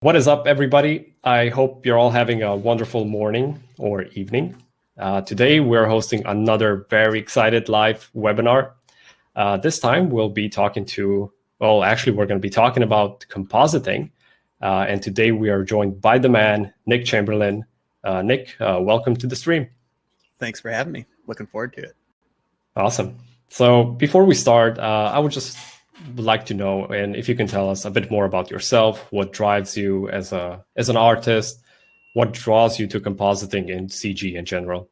What is up, everybody? I hope you're all having a wonderful morning or evening. Today, we're hosting another very excited live webinar. This time, we'll be talking we're going to be talking about compositing. And today, we are joined by the man, Nick Chamberlain. Nick, welcome to the stream. Thanks for having me. Looking forward to it. Awesome. So before we start, I would just like to know, and if you can tell us a bit more about yourself, what drives you as an artist, what draws you to compositing in CG in general.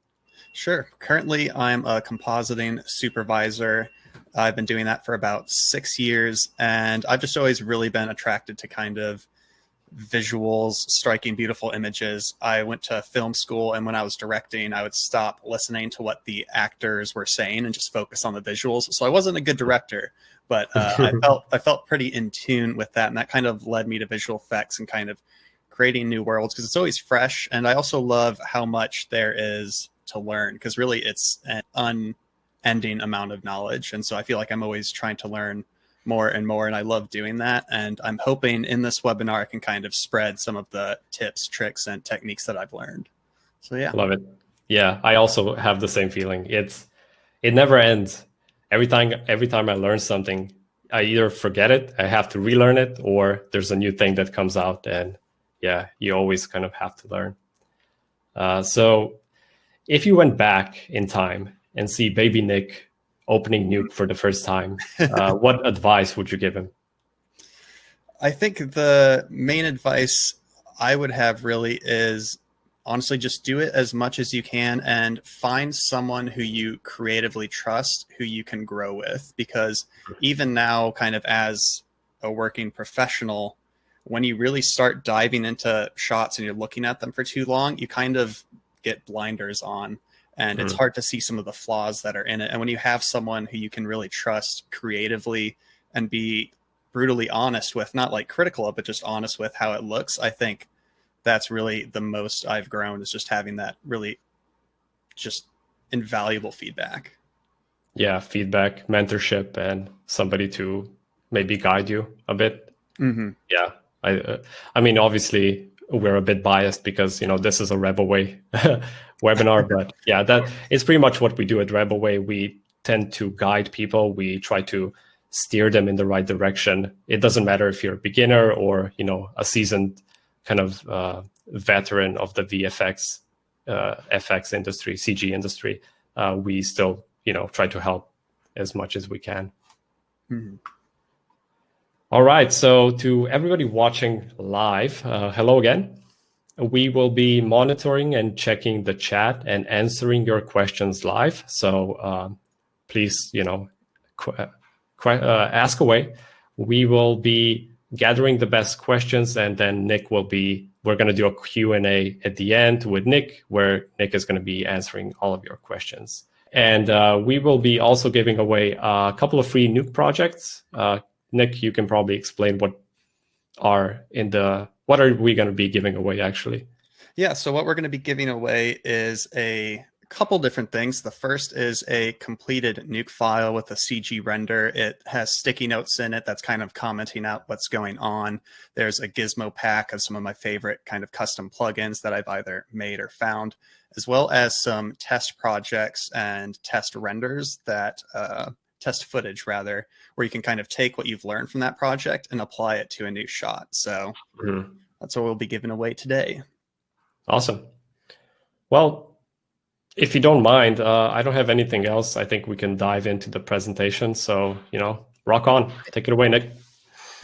Sure. Currently, I'm a compositing supervisor. I've been doing that for about 6 years, and I've just always really been attracted to kind of visuals, striking beautiful images. I went to film school, and when I was directing, I would stop listening to what the actors were saying and just focus on the visuals. So I wasn't a good director, but I felt pretty in tune with that, and that kind of led me to visual effects and kind of creating new worlds because it's always fresh. And I also love how much there is to learn because really it's an unending amount of knowledge, and so I feel like I'm always trying to learn more and more, and I love doing that. And I'm hoping in this webinar I can kind of spread some of the tips, tricks, and techniques that I've learned. So yeah. Love it. Yeah, I also have the same feeling. It never ends. Every time I learn something, I either forget it, I have to relearn it, or there's a new thing that comes out, and yeah, you always kind of have to learn. So if you went back in time and see baby Nick opening Nuke for the first time, what advice would you give him? I think the main advice I would have really is honestly just do it as much as you can and find someone who you creatively trust, who you can grow with. Because even now, kind of as a working professional, when you really start diving into shots and you're looking at them for too long, you kind of get blinders on. And it's hard to see some of the flaws that are in it. And when you have someone who you can really trust creatively and be brutally honest with, not like critical of, but just honest with how it looks, I think that's really the most I've grown, is just having that really just invaluable feedback. Yeah, feedback, mentorship, and somebody to maybe guide you a bit. Mm-hmm. Yeah, I mean, obviously, we're a bit biased because, this is a Rebelway webinar, but yeah, that is pretty much what we do at Rebelway. We tend to guide people. We try to steer them in the right direction. It doesn't matter if you're a beginner or, a seasoned kind of veteran of the VFX, FX industry, CG industry. We still, try to help as much as we can. Mm-hmm. All right, so to everybody watching live, hello again. We will be monitoring and checking the chat and answering your questions live. So please, ask away. We will be gathering the best questions, and then we're going to do a Q&A at the end with Nick, where Nick is going to be answering all of your questions. And we will be also giving away a couple of free Nuke projects. Nick, you can probably explain what are we going to be giving away, actually? Yeah, so what we're going to be giving away is a couple different things. The first is a completed Nuke file with a CG render. It has sticky notes in it that's kind of commenting out what's going on. There's a gizmo pack of some of my favorite kind of custom plugins that I've either made or found, as well as some test projects and test renders that test footage rather, where you can kind of take what you've learned from that project and apply it to a new shot. So that's what we'll be giving away today. Awesome. Well, if you don't mind, I don't have anything else. I think we can dive into the presentation. So, rock on. Take it away, Nick.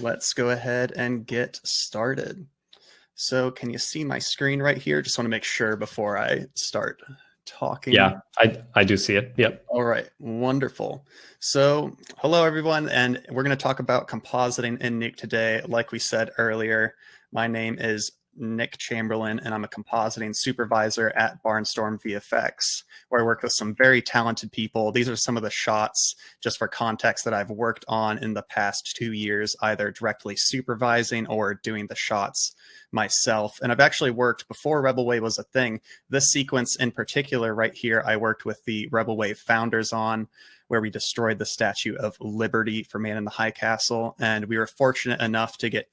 Let's go ahead and get started. So can you see my screen right here? Just want to make sure before I start talking. Yeah, I do see it. Yep. All right, wonderful. So hello everyone, and we're going to talk about compositing in Nuke today. Like we said earlier, my name is Nick Chamberlain, and I'm a compositing supervisor at Barnstorm VFX, where I work with some very talented people. These are some of the shots, just for context, that I've worked on in the past 2 years, either directly supervising or doing the shots myself. And I've actually worked, before Rebelway was a thing, this sequence in particular right here, I worked with the Rebelway founders on, where we destroyed the Statue of Liberty for Man in the High Castle. And we were fortunate enough to get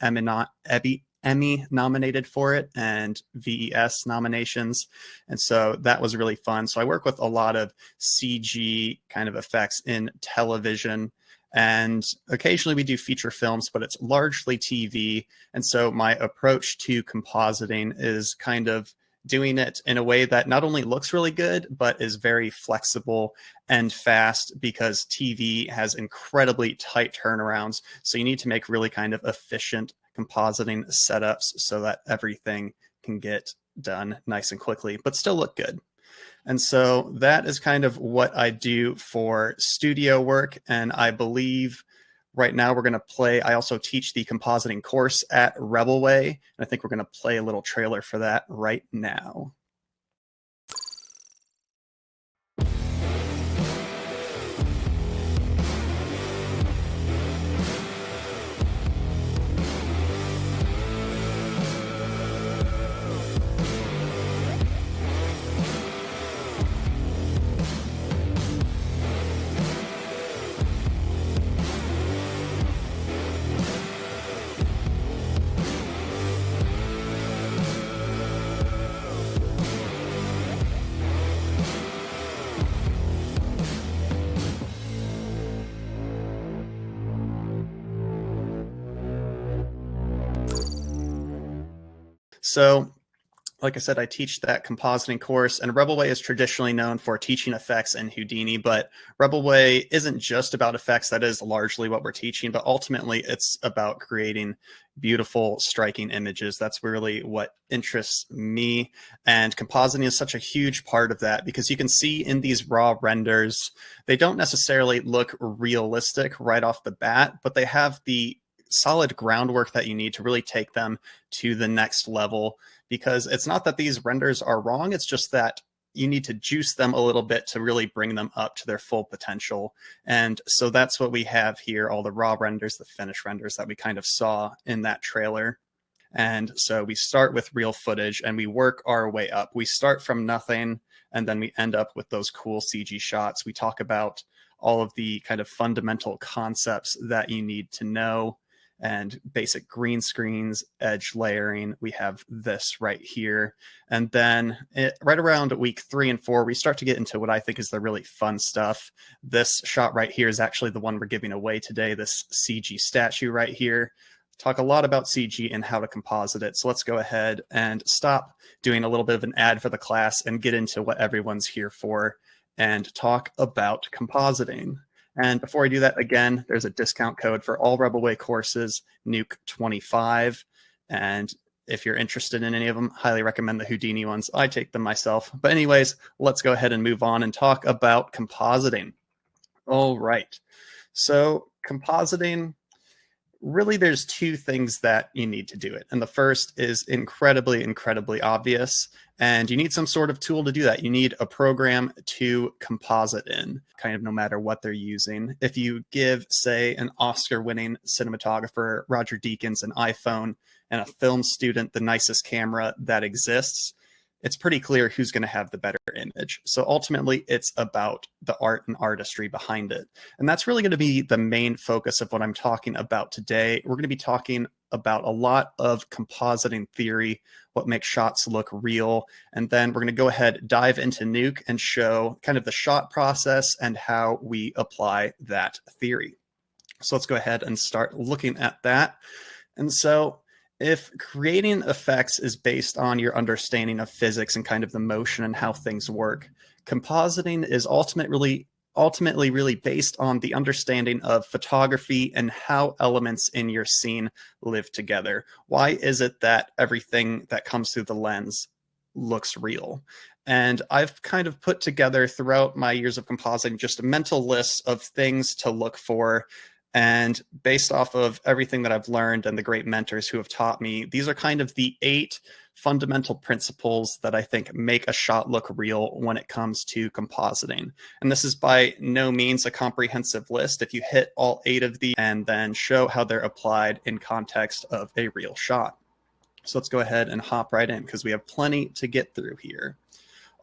Emmy nominated for it and VES nominations. And so that was really fun. So I work with a lot of CG kind of effects in television. And occasionally we do feature films, but it's largely TV. And so my approach to compositing is kind of doing it in a way that not only looks really good, but is very flexible and fast, because TV has incredibly tight turnarounds. So you need to make really kind of efficient compositing setups so that everything can get done nice and quickly, but still look good. And so that is kind of what I do for studio work. And I believe right now we're going to play, I also teach the compositing course at Rebelway. And I think we're going to play a little trailer for that right now. So, like I said, I teach that compositing course, and Rebelway is traditionally known for teaching effects and Houdini, but Rebelway isn't just about effects. That is largely what we're teaching, but ultimately it's about creating beautiful, striking images. That's really what interests me, and compositing is such a huge part of that, because you can see in these raw renders, they don't necessarily look realistic right off the bat, but they have the solid groundwork that you need to really take them to the next level. Because it's not that these renders are wrong, it's just that you need to juice them a little bit to really bring them up to their full potential. And so that's what we have here, all the raw renders, the finished renders that we kind of saw in that trailer. And so we start with real footage and we work our way up. We start from nothing and then we end up with those cool CG shots. We talk about all of the kind of fundamental concepts that you need to know, and basic green screens, edge layering. We have this right here. And then right around week 3 and 4, we start to get into what I think is the really fun stuff. This shot right here is actually the one we're giving away today, this CG statue right here. Talk a lot about CG and how to composite it. So let's go ahead and stop doing a little bit of an ad for the class and get into what everyone's here for and talk about compositing. And before I do that, again, there's a discount code for all Rebelway courses, Nuke25. And if you're interested in any of them, highly recommend the Houdini ones. I take them myself. But anyways, let's go ahead and move on and talk about compositing. All right. So compositing, really there's 2 things that you need to do it. And the first is incredibly, incredibly obvious. And you need some sort of tool to do that. You need a program to composite in, kind of no matter what they're using. If you give, say, an Oscar-winning cinematographer, Roger Deakins, an iPhone, and a film student the nicest camera that exists, it's pretty clear who's going to have the better image. So ultimately, it's about the art and artistry behind it. And that's really going to be the main focus of what I'm talking about today. We're going to be talking about a lot of compositing theory, what makes shots look real. And then we're going to go ahead, dive into Nuke and show kind of the shot process and how we apply that theory. So let's go ahead and start looking at that. And so if creating effects is based on your understanding of physics and kind of the motion and how things work, compositing is ultimately really based on the understanding of photography and how elements in your scene live together. Why is it that everything that comes through the lens looks real? And I've kind of put together throughout my years of compositing just a mental list of things to look for. And based off of everything that I've learned and the great mentors who have taught me, these are kind of the 8 fundamental principles that I think make a shot look real when it comes to compositing. And this is by no means a comprehensive list. If you hit all 8 of these and then show how they're applied in context of a real shot. So let's go ahead and hop right in because we have plenty to get through here.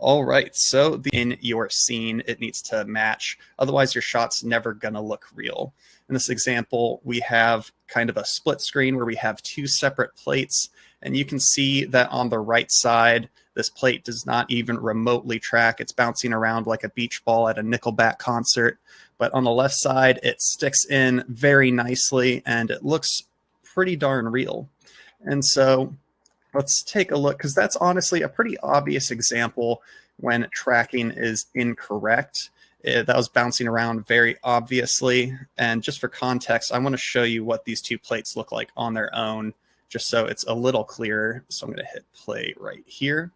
All right, so in your scene, it needs to match. Otherwise, your shot's never going to look real. In this example, we have kind of a split screen where we have two separate plates, and you can see that on the right side, this plate does not even remotely track. It's bouncing around like a beach ball at a Nickelback concert. But on the left side, it sticks in very nicely, and it looks pretty darn real. And so let's take a look, because that's honestly a pretty obvious example when tracking is incorrect. That was bouncing around very obviously. And just for context, I want to show you what these two plates look like on their own, just so it's a little clearer. So I'm going to hit play right here.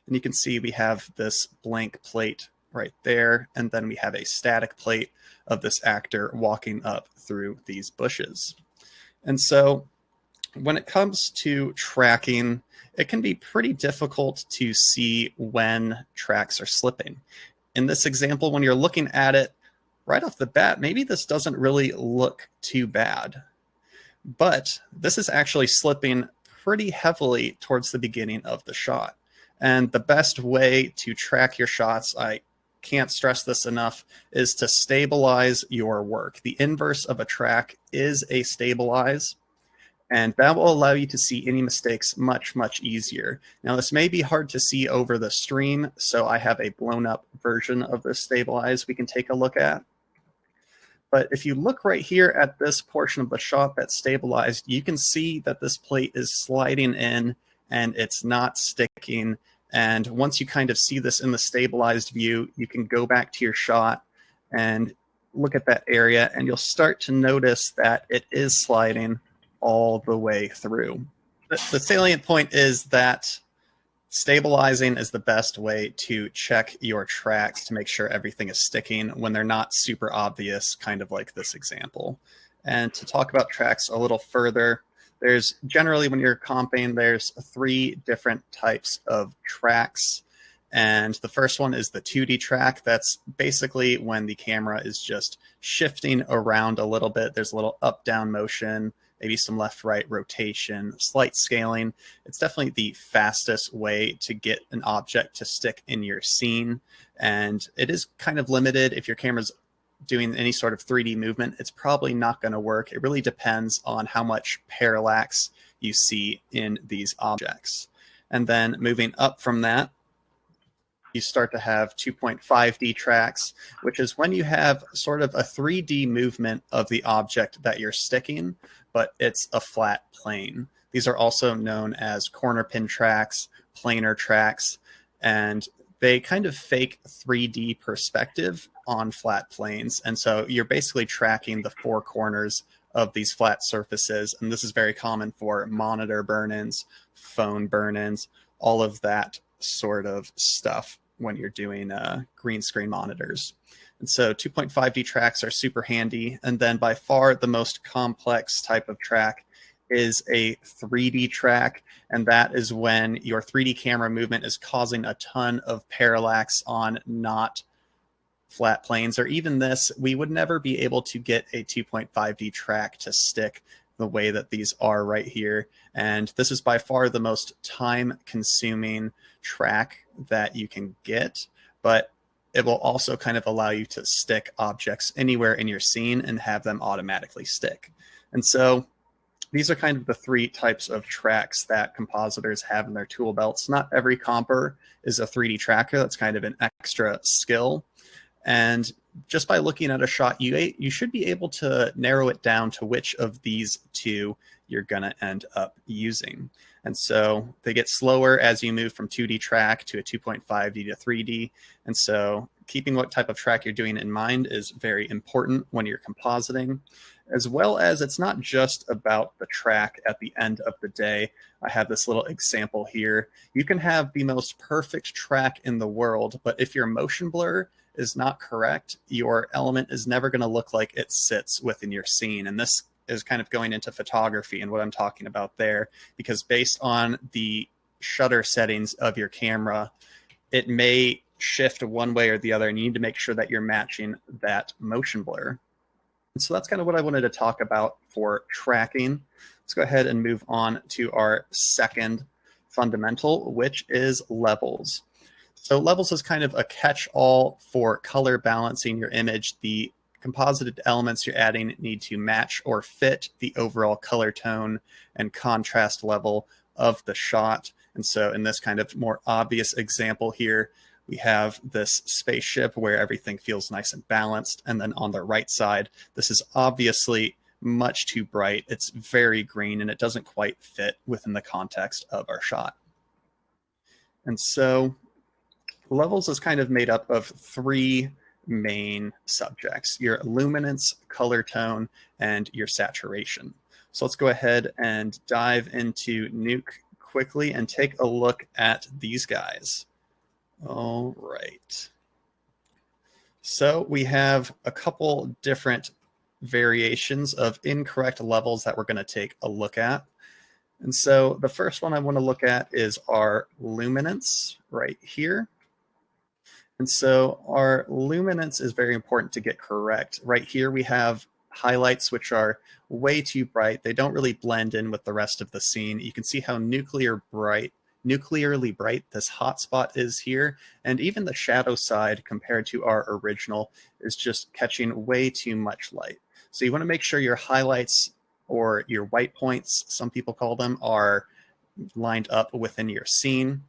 And you can see we have this blank plate right there. And then we have a static plate of this actor walking up through these bushes. And so when it comes to tracking, it can be pretty difficult to see when tracks are slipping. In this example, when you're looking at it right off the bat, maybe this doesn't really look too bad. But this is actually slipping pretty heavily towards the beginning of the shot. And the best way to track your shots, I can't stress this enough, is to stabilize your work. The inverse of a track is a stabilize. And that will allow you to see any mistakes much, much easier. Now, this may be hard to see over the stream, so I have a blown up version of this stabilize we can take a look at. But if you look right here at this portion of the shot that's stabilized, you can see that this plate is sliding in and it's not sticking. And once you kind of see this in the stabilized view, you can go back to your shot and look at that area, and you'll start to notice that it is sliding all the way through. The salient point is that stabilizing is the best way to check your tracks to make sure everything is sticking when they're not super obvious, kind of like this example. And to talk about tracks a little further, there's generally, when you're comping, there's 3 different types of tracks. And the first one is the 2D track. That's basically when the camera is just shifting around a little bit. There's a little up-down motion, maybe some left-right rotation, slight scaling. It's definitely the fastest way to get an object to stick in your scene. And it is kind of limited. If your camera's doing any sort of 3D movement, it's probably not going to work. It really depends on how much parallax you see in these objects. And then moving up from that, you start to have 2.5D tracks, which is when you have sort of a 3D movement of the object that you're sticking, but it's a flat plane. These are also known as corner pin tracks, planar tracks, and they kind of fake 3D perspective on flat planes. And so you're basically tracking the 4 corners of these flat surfaces. And this is very common for monitor burn-ins, phone burn-ins, all of that sort of stuff when you're doing green screen monitors. And so 2.5D tracks are super handy. And then by far the most complex type of track is a 3D track. And that is when your 3D camera movement is causing a ton of parallax on not flat planes. Or even this, we would never be able to get a 2.5D track to stick the way that these are right here. And this is by far the most time-consuming track that you can get, but it will also kind of allow you to stick objects anywhere in your scene and have them automatically stick. And so these are kind of the 3 types of tracks that compositors have in their tool belts. Not every comper is a 3D tracker. That's kind of an extra skill. And just by looking at a shot, you should be able to narrow it down to which of these 2 you're going to end up using. And so they get slower as you move from 2D track to a 2.5D to 3D. And so keeping what type of track you're doing in mind is very important when you're compositing, as well as it's not just about the track at the end of the day. I have this little example here. You can have the most perfect track in the world, but if your motion blur is not correct, your element is never going to look like it sits within your scene. And this is kind of going into photography and what I'm talking about there, because based on the shutter settings of your camera, it may shift one way or the other, and you need to make sure that you're matching that motion blur. And so that's kind of what I wanted to talk about for tracking. Let's go ahead and move on to our second fundamental, which is levels. So levels is kind of a catch-all for color balancing your image. The composited elements you're adding need to match or fit the overall color tone and contrast level of the shot. And so in this kind of more obvious example here, we have this spaceship where everything feels nice and balanced. And then on the right side, this is obviously much too bright. It's very green and it doesn't quite fit within the context of our shot. And so levels is kind of made up of three main subjects: your luminance, color tone, and your saturation. So let's go ahead and dive into Nuke quickly and take a look at these guys. All right. So we have a couple different variations of incorrect levels that we're going to take a look at. And so the first one I want to look at is our luminance right here. And so our luminance is very important to get correct. Right here we have highlights which are way too bright. They don't really blend in with the rest of the scene. You can see how nuclearly bright this hotspot is here. And even the shadow side compared to our original is just catching way too much light. So you want to make sure your highlights, or your white points, some people call them, are lined up within your scene.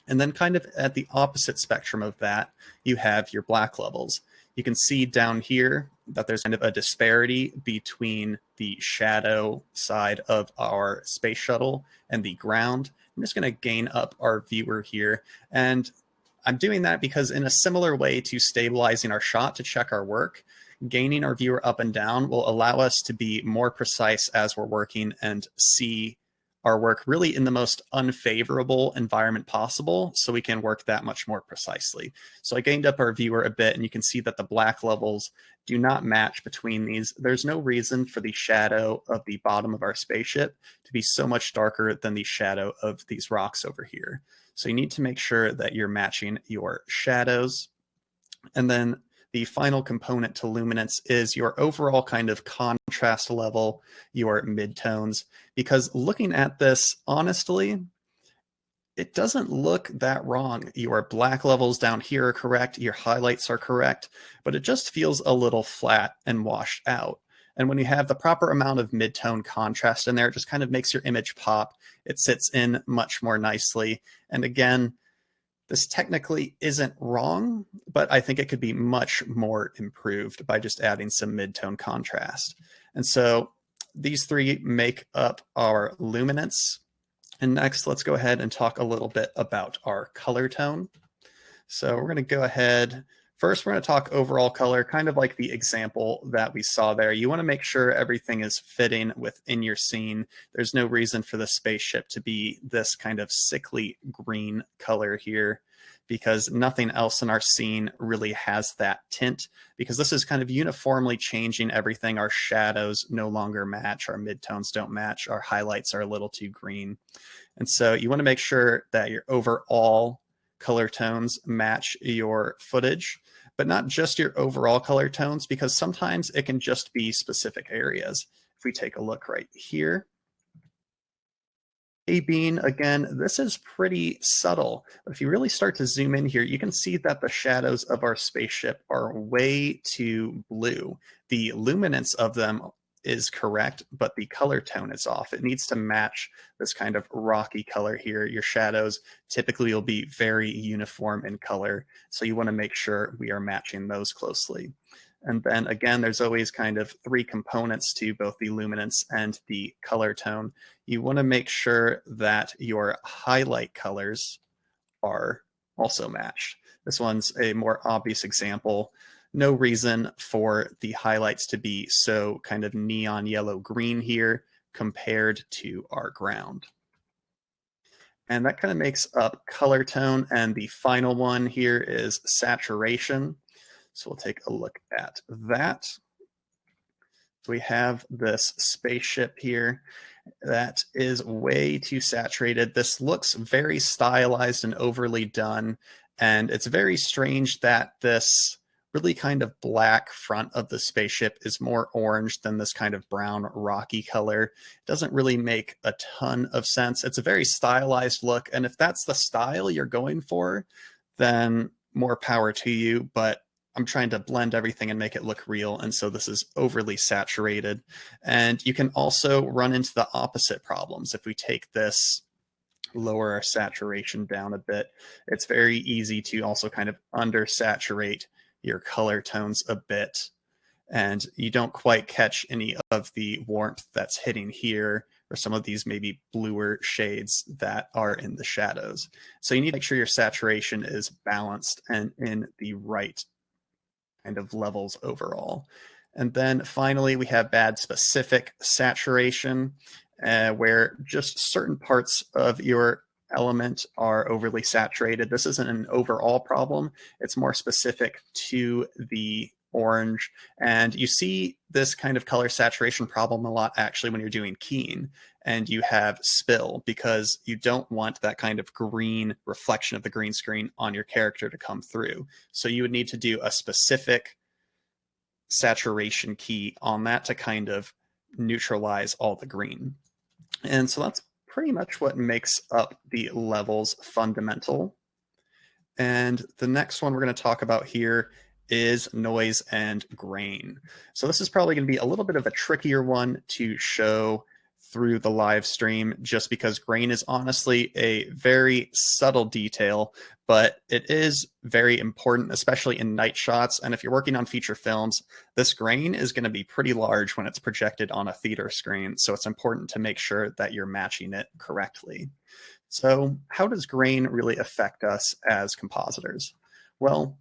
And then kind of at the opposite spectrum of that, you have your black levels. You can see down here that there's kind of a disparity between the shadow side of our space shuttle and the ground. I'm just going to gain up our viewer here. And I'm doing that because in a similar way to stabilizing our shot to check our work, gaining our viewer up and down will allow us to be more precise as we're working and see our work really in the most unfavorable environment possible, so we can work that much more precisely. So I gained up our viewer a bit, and you can see that the black levels do not match between these. There's no reason for the shadow of the bottom of our spaceship to be so much darker than the shadow of these rocks over here. So you need to make sure that you're matching your shadows. And then the final component to luminance is your overall kind of contrast level, your midtones, because looking at this honestly, it doesn't look that wrong. Your black levels down here are correct, your highlights are correct, but it just feels a little flat and washed out. And when you have the proper amount of midtone contrast in there, it just kind of makes your image pop. It sits in much more nicely. And again, this technically isn't wrong, but I think it could be much more improved by just adding some mid-tone contrast. And so these three make up our luminance. And next, let's go ahead and talk a little bit about our color tone. So we're going to go ahead. First, we're going to talk overall color, kind of like the example that we saw there. You want to make sure everything is fitting within your scene. There's no reason for the spaceship to be this kind of sickly green color here, because nothing else in our scene really has that tint, because this is kind of uniformly changing everything. Our shadows no longer match, our midtones don't match, our highlights are a little too green. And so you want to make sure that your overall color tones match your footage, but not just your overall color tones, because sometimes it can just be specific areas. If we take a look right here, A beam, again, this is pretty subtle. But if you really start to zoom in here, you can see that the shadows of our spaceship are way too blue. The luminance of them is correct, but the color tone is off. It needs to match this kind of rocky color here. Your shadows typically will be very uniform in color, so you want to make sure we are matching those closely. And then again, there's always kind of three components to both the luminance and the color tone. You want to make sure that your highlight colors are also matched. This one's a more obvious example. No reason for the highlights to be so kind of neon yellow green here compared to our ground. And that kind of makes up color tone. And the final one here is saturation. So we'll take a look at that. So we have this spaceship here that is way too saturated. This looks very stylized and overly done. And it's very strange that this really kind of black front of the spaceship is more orange than this kind of brown rocky color. It doesn't really make a ton of sense. It's a very stylized look. And if that's the style you're going for, then more power to you. But I'm trying to blend everything and make it look real, and so this is overly saturated. And you can also run into the opposite problems. If we take this, lower our saturation down a bit, it's very easy to also kind of undersaturate your color tones a bit, and you don't quite catch any of the warmth that's hitting here, or some of these maybe bluer shades that are in the shadows. So you need to make sure your saturation is balanced and in the right kind of levels overall. And then finally, we have bad specific saturation, where just certain parts of your element are overly saturated. This isn't an overall problem. It's more specific to the orange. And you see this kind of color saturation problem a lot actually when you're doing keying and you have spill, because you don't want that kind of green reflection of the green screen on your character to come through. So you would need to do a specific saturation key on that to kind of neutralize all the green. And so that's pretty much what makes up the levels fundamental. And the next one we're going to talk about here is noise and grain. So this is probably going to be a little bit of a trickier one to show through the live stream, just because grain is honestly a very subtle detail, but it is very important, especially in night shots. And if you're working on feature films, this grain is going to be pretty large when it's projected on a theater screen. So it's important to make sure that you're matching it correctly. So how does grain really affect us as compositors? Well,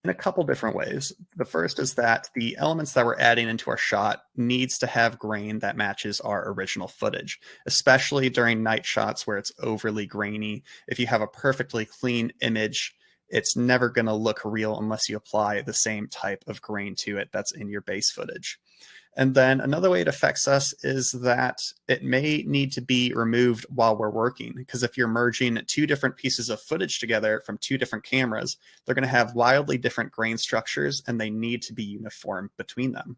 in a couple different ways. The first is that the elements that we're adding into our shot needs to have grain that matches our original footage, especially during night shots where it's overly grainy. If you have a perfectly clean image, it's never going to look real unless you apply the same type of grain to it that's in your base footage. And then another way it affects us is that it may need to be removed while we're working, because if you're merging two different pieces of footage together from two different cameras, they're going to have wildly different grain structures and they need to be uniform between them.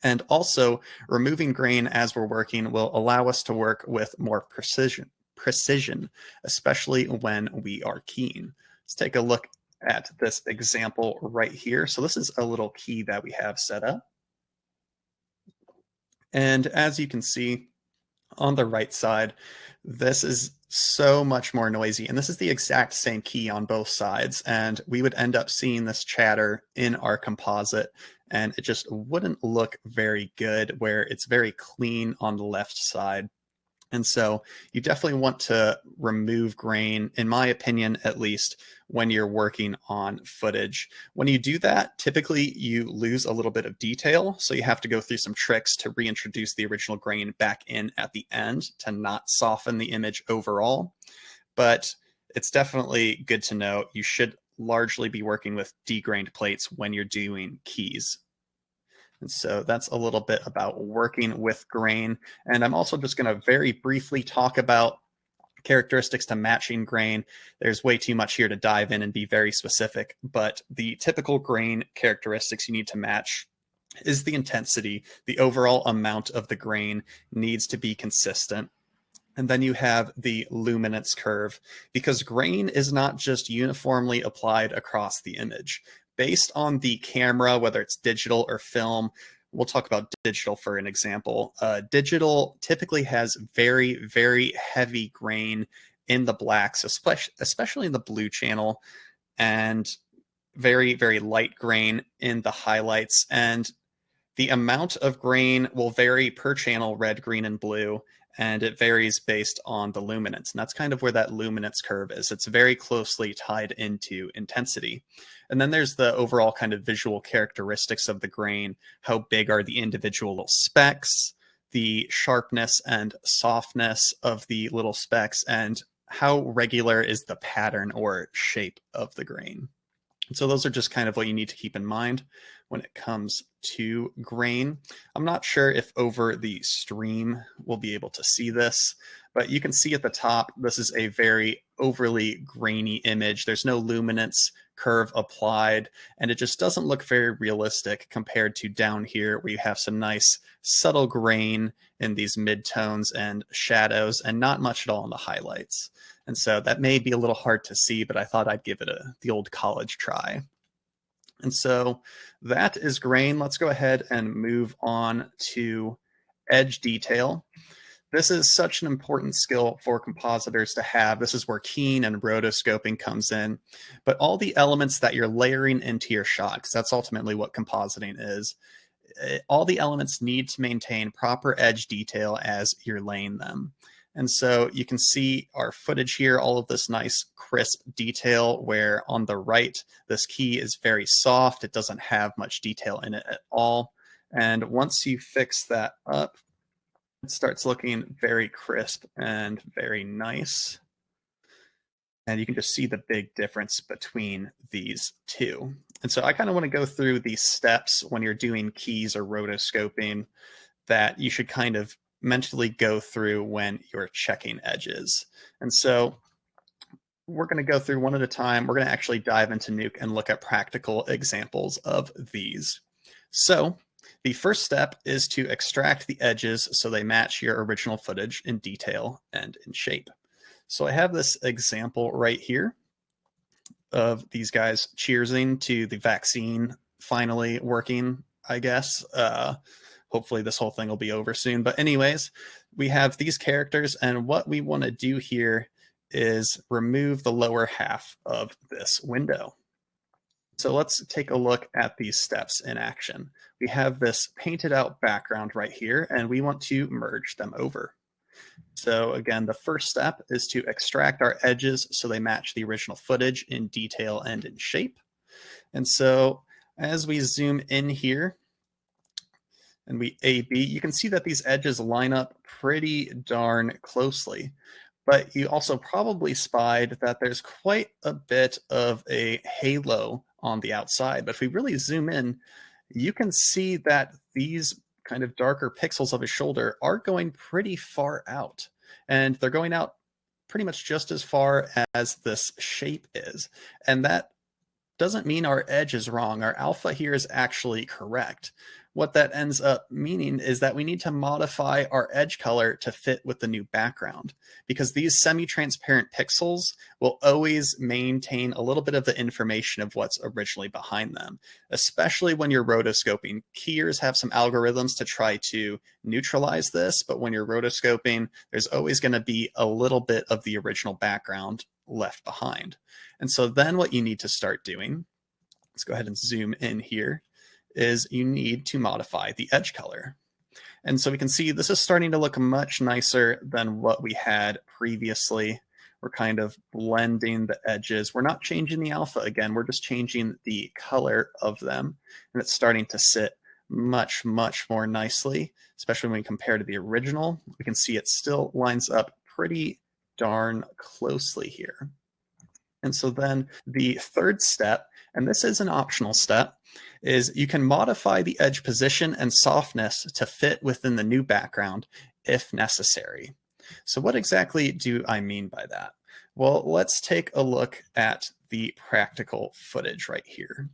And also, removing grain as we're working will allow us to work with more precision, especially when we are keying. Let's take a look at this example right here. So this is a little key that we have set up. And as you can see on the right side, this is so much more noisy. And this is the exact same key on both sides. And we would end up seeing this chatter in our composite, and it just wouldn't look very good where it's very clean on the left side. And so you definitely want to remove grain, in my opinion, at least, when you're working on footage. When you do that, typically you lose a little bit of detail. So you have to go through some tricks to reintroduce the original grain back in at the end to not soften the image overall. But it's definitely good to know you should largely be working with degrained plates when you're doing keys. And so that's a little bit about working with grain. And I'm also just going to very briefly talk about characteristics to matching grain. There's way too much here to dive in and be very specific, but the typical grain characteristics you need to match is the intensity. The overall amount of the grain needs to be consistent. And then you have the luminance curve, because grain is not just uniformly applied across the image. Based on the camera, whether it's digital or film, we'll talk about digital for an example. Digital typically has very, very heavy grain in the blacks, especially in the blue channel, and very, very light grain in the highlights. And the amount of grain will vary per channel, red, green, and blue. And it varies based on the luminance. And that's kind of where that luminance curve is. It's very closely tied into intensity. And then there's the overall kind of visual characteristics of the grain. How big are the individual little specks, the sharpness and softness of the little specks, and how regular is the pattern or shape of the grain. So those are just kind of what you need to keep in mind when it comes to grain. I'm not sure if over the stream we'll be able to see this, but you can see at the top, this is a very overly grainy image. There's no luminance curve applied, and it just doesn't look very realistic compared to down here where you have some nice subtle grain in these midtones and shadows and not much at all in the highlights. And so that may be a little hard to see, but I thought I'd give it the old college try. And so that is grain. Let's go ahead and move on to edge detail. This is such an important skill for compositors to have. This is where keying and rotoscoping comes in. But all the elements that you're layering into your shot, because that's ultimately what compositing is, all the elements need to maintain proper edge detail as you're laying them. And so you can see our footage here, all of this nice crisp detail, where on the right, this key is very soft. It doesn't have much detail in it at all. And once you fix that up, it starts looking very crisp and very nice. And you can just see the big difference between these two. And so I kind of want to go through these steps when you're doing keys or rotoscoping that you should kind of mentally go through when you're checking edges. And so we're going to go through one at a time. We're going to actually dive into Nuke and look at practical examples of these. So the first step is to extract the edges so they match your original footage in detail and in shape. So I have this example right here of these guys cheersing to the vaccine finally working, I guess. Hopefully this whole thing will be over soon. But anyways, we have these characters, and what we want to do here is remove the lower half of this window. So let's take a look at these steps in action. We have this painted out background right here, and we want to merge them over. So again, the first step is to extract our edges so they match the original footage in detail and in shape. And so as we zoom in here, and we A/B, you can see that these edges line up pretty darn closely. But you also probably spied that there's quite a bit of a halo on the outside. But if we really zoom in, you can see that these kind of darker pixels of his shoulder are going pretty far out. And they're going out pretty much just as far as this shape is. And that doesn't mean our edge is wrong. Our alpha here is actually correct. What that ends up meaning is that we need to modify our edge color to fit with the new background, because these semi-transparent pixels will always maintain a little bit of the information of what's originally behind them, especially when you're rotoscoping. Keyers have some algorithms to try to neutralize this, but when you're rotoscoping, there's always going to be a little bit of the original background left behind. And so then what you need to start doing, let's go ahead and zoom in here, is you need to modify the edge color. And so we can see this is starting to look much nicer than what we had previously. We're kind of blending the edges. We're not changing the alpha again. We're just changing the color of them. And it's starting to sit much, much more nicely, especially when we compare to the original. We can see it still lines up pretty darn closely here. And so then the third step, and this is an optional step, is you can modify the edge position and softness to fit within the new background if necessary. So what exactly do I mean by that? Well, let's take a look at the practical footage right here.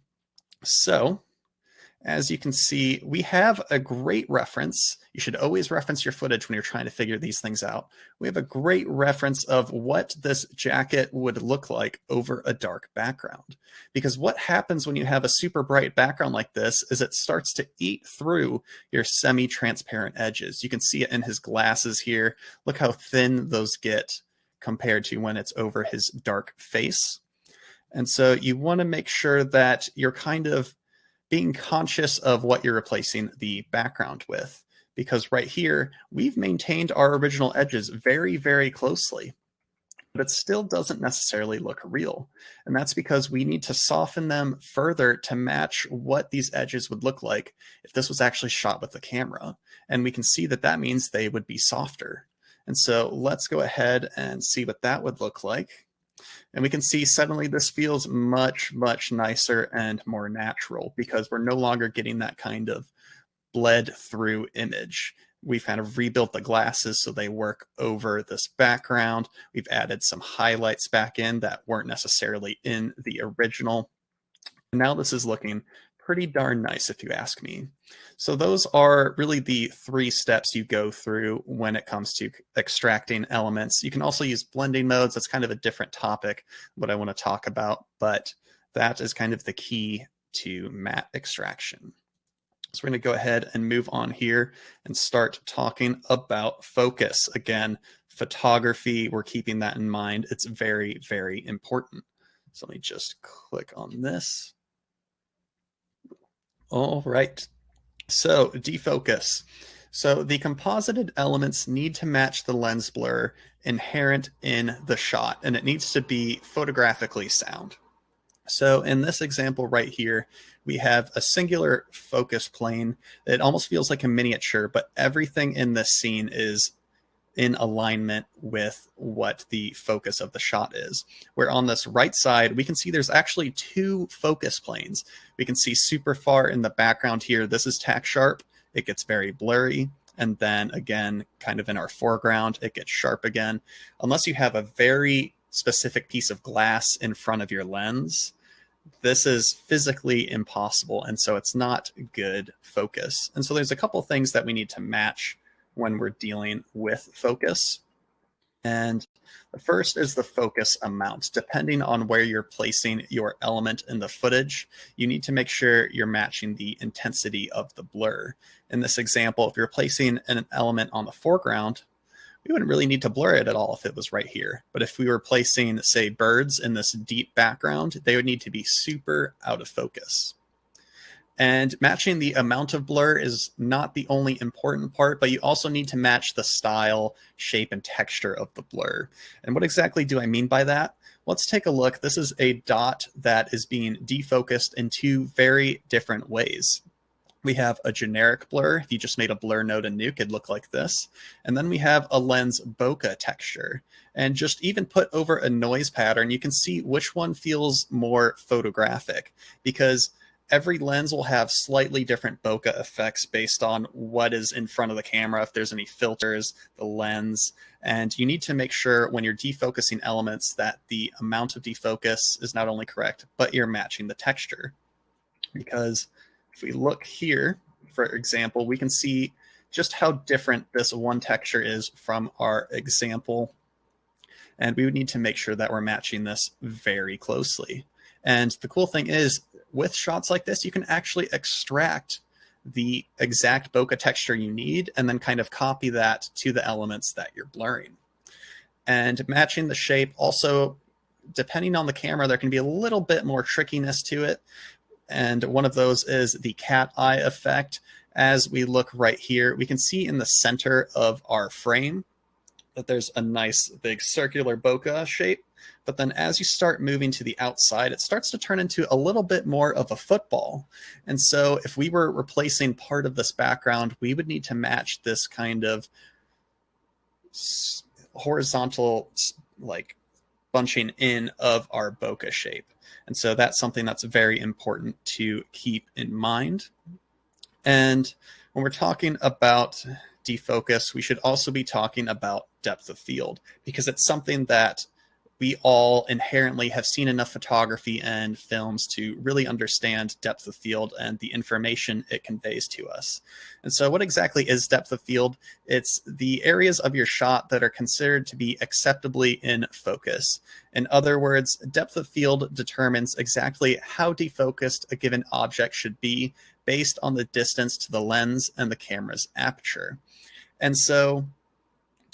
So as you can see, we have a great reference. You should always reference your footage when you're trying to figure these things out. We have a great reference of what this jacket would look like over a dark background. Because what happens when you have a super bright background like this is it starts to eat through your semi-transparent edges. You can see it in his glasses here. Look how thin those get compared to when it's over his dark face. And so you want to make sure that you're kind of being conscious of what you're replacing the background with, because right here, we've maintained our original edges very, very closely, but it still doesn't necessarily look real. And that's because we need to soften them further to match what these edges would look like if this was actually shot with the camera. And we can see that that means they would be softer. And so let's go ahead and see what that would look like. And we can see suddenly this feels much, much nicer and more natural because we're no longer getting that kind of bled through image. We've kind of rebuilt the glasses so they work over this background. We've added some highlights back in that weren't necessarily in the original. Now this is looking pretty darn nice if you ask me. So those are really the 3 steps you go through when it comes to extracting elements. You can also use blending modes. That's kind of a different topic, what I want to talk about, but that is kind of the key to matte extraction. So we're going to go ahead and move on here and start talking about focus. Again, photography, we're keeping that in mind. It's very, very important. So let me just click on this. All right, so defocus. So the composited elements need to match the lens blur inherent in the shot, and it needs to be photographically sound. So in this example right here, we have a singular focus plane. It almost feels like a miniature, but everything in this scene is in alignment with what the focus of the shot is. Where on this right side, we can see there's actually 2 focus planes. We can see super far in the background here, this is tack sharp. It gets very blurry. And then again, kind of in our foreground, it gets sharp again. Unless you have a very specific piece of glass in front of your lens, this is physically impossible. And so it's not good focus. And so there's a couple things that we need to match when we're dealing with focus. And the first is the focus amount. Depending on where you're placing your element in the footage, you need to make sure you're matching the intensity of the blur. In this example, if you're placing an element on the foreground, we wouldn't really need to blur it at all if it was right here. But if we were placing, say, birds in this deep background, they would need to be super out of focus. And matching the amount of blur is not the only important part, but you also need to match the style, shape, and texture of the blur. And what exactly do I mean by that? Let's take a look. This is a dot that is being defocused in 2 very different ways. We have a generic blur. If you just made a blur node in Nuke, it'd look like this. And then we have a lens bokeh texture. And just even put over a noise pattern, you can see which one feels more photographic, because every lens will have slightly different bokeh effects based on what is in front of the camera, if there's any filters, the lens. And you need to make sure when you're defocusing elements that the amount of defocus is not only correct, but you're matching the texture. Because if we look here, for example, we can see just how different this one texture is from our example. And we would need to make sure that we're matching this very closely. And the cool thing is, with shots like this, you can actually extract the exact bokeh texture you need and then kind of copy that to the elements that you're blurring. And matching the shape also, depending on the camera, there can be a little bit more trickiness to it. And one of those is the cat eye effect. As we look right here, we can see in the center of our frame that there's a nice big circular bokeh shape. But then as you start moving to the outside, it starts to turn into a little bit more of a football. And so if we were replacing part of this background, we would need to match this kind of horizontal, like, bunching in of our bokeh shape. And so that's something that's very important to keep in mind. And when we're talking about defocus, we should also be talking about depth of field, because it's something that we all inherently have seen enough photography and films to really understand depth of field and the information it conveys to us. And so what exactly is depth of field? It's the areas of your shot that are considered to be acceptably in focus. In other words, depth of field determines exactly how defocused a given object should be based on the distance to the lens and the camera's aperture. And so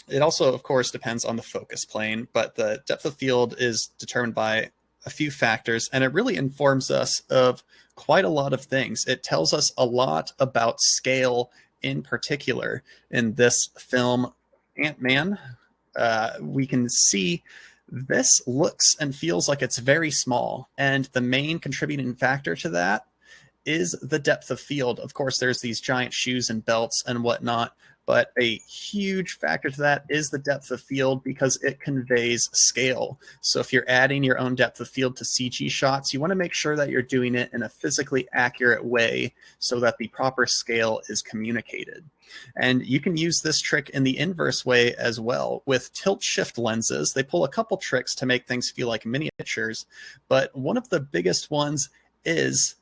it also, of course, depends on the focus plane, but the depth of field is determined by a few factors, and it really informs us of quite a lot of things. It tells us a lot about scale in particular. In this film, Ant-Man, we can see this looks and feels like it's very small, and the main contributing factor to that is the depth of field. Of course, there's these giant shoes and belts and whatnot, But a huge factor to that is the depth of field, because it conveys scale. So if you're adding your own depth of field to CG shots, you want to make sure that you're doing it in a physically accurate way so that the proper scale is communicated. And you can use this trick in the inverse way as well. With tilt-shift lenses, they pull a couple tricks to make things feel like miniatures, but one of the biggest ones is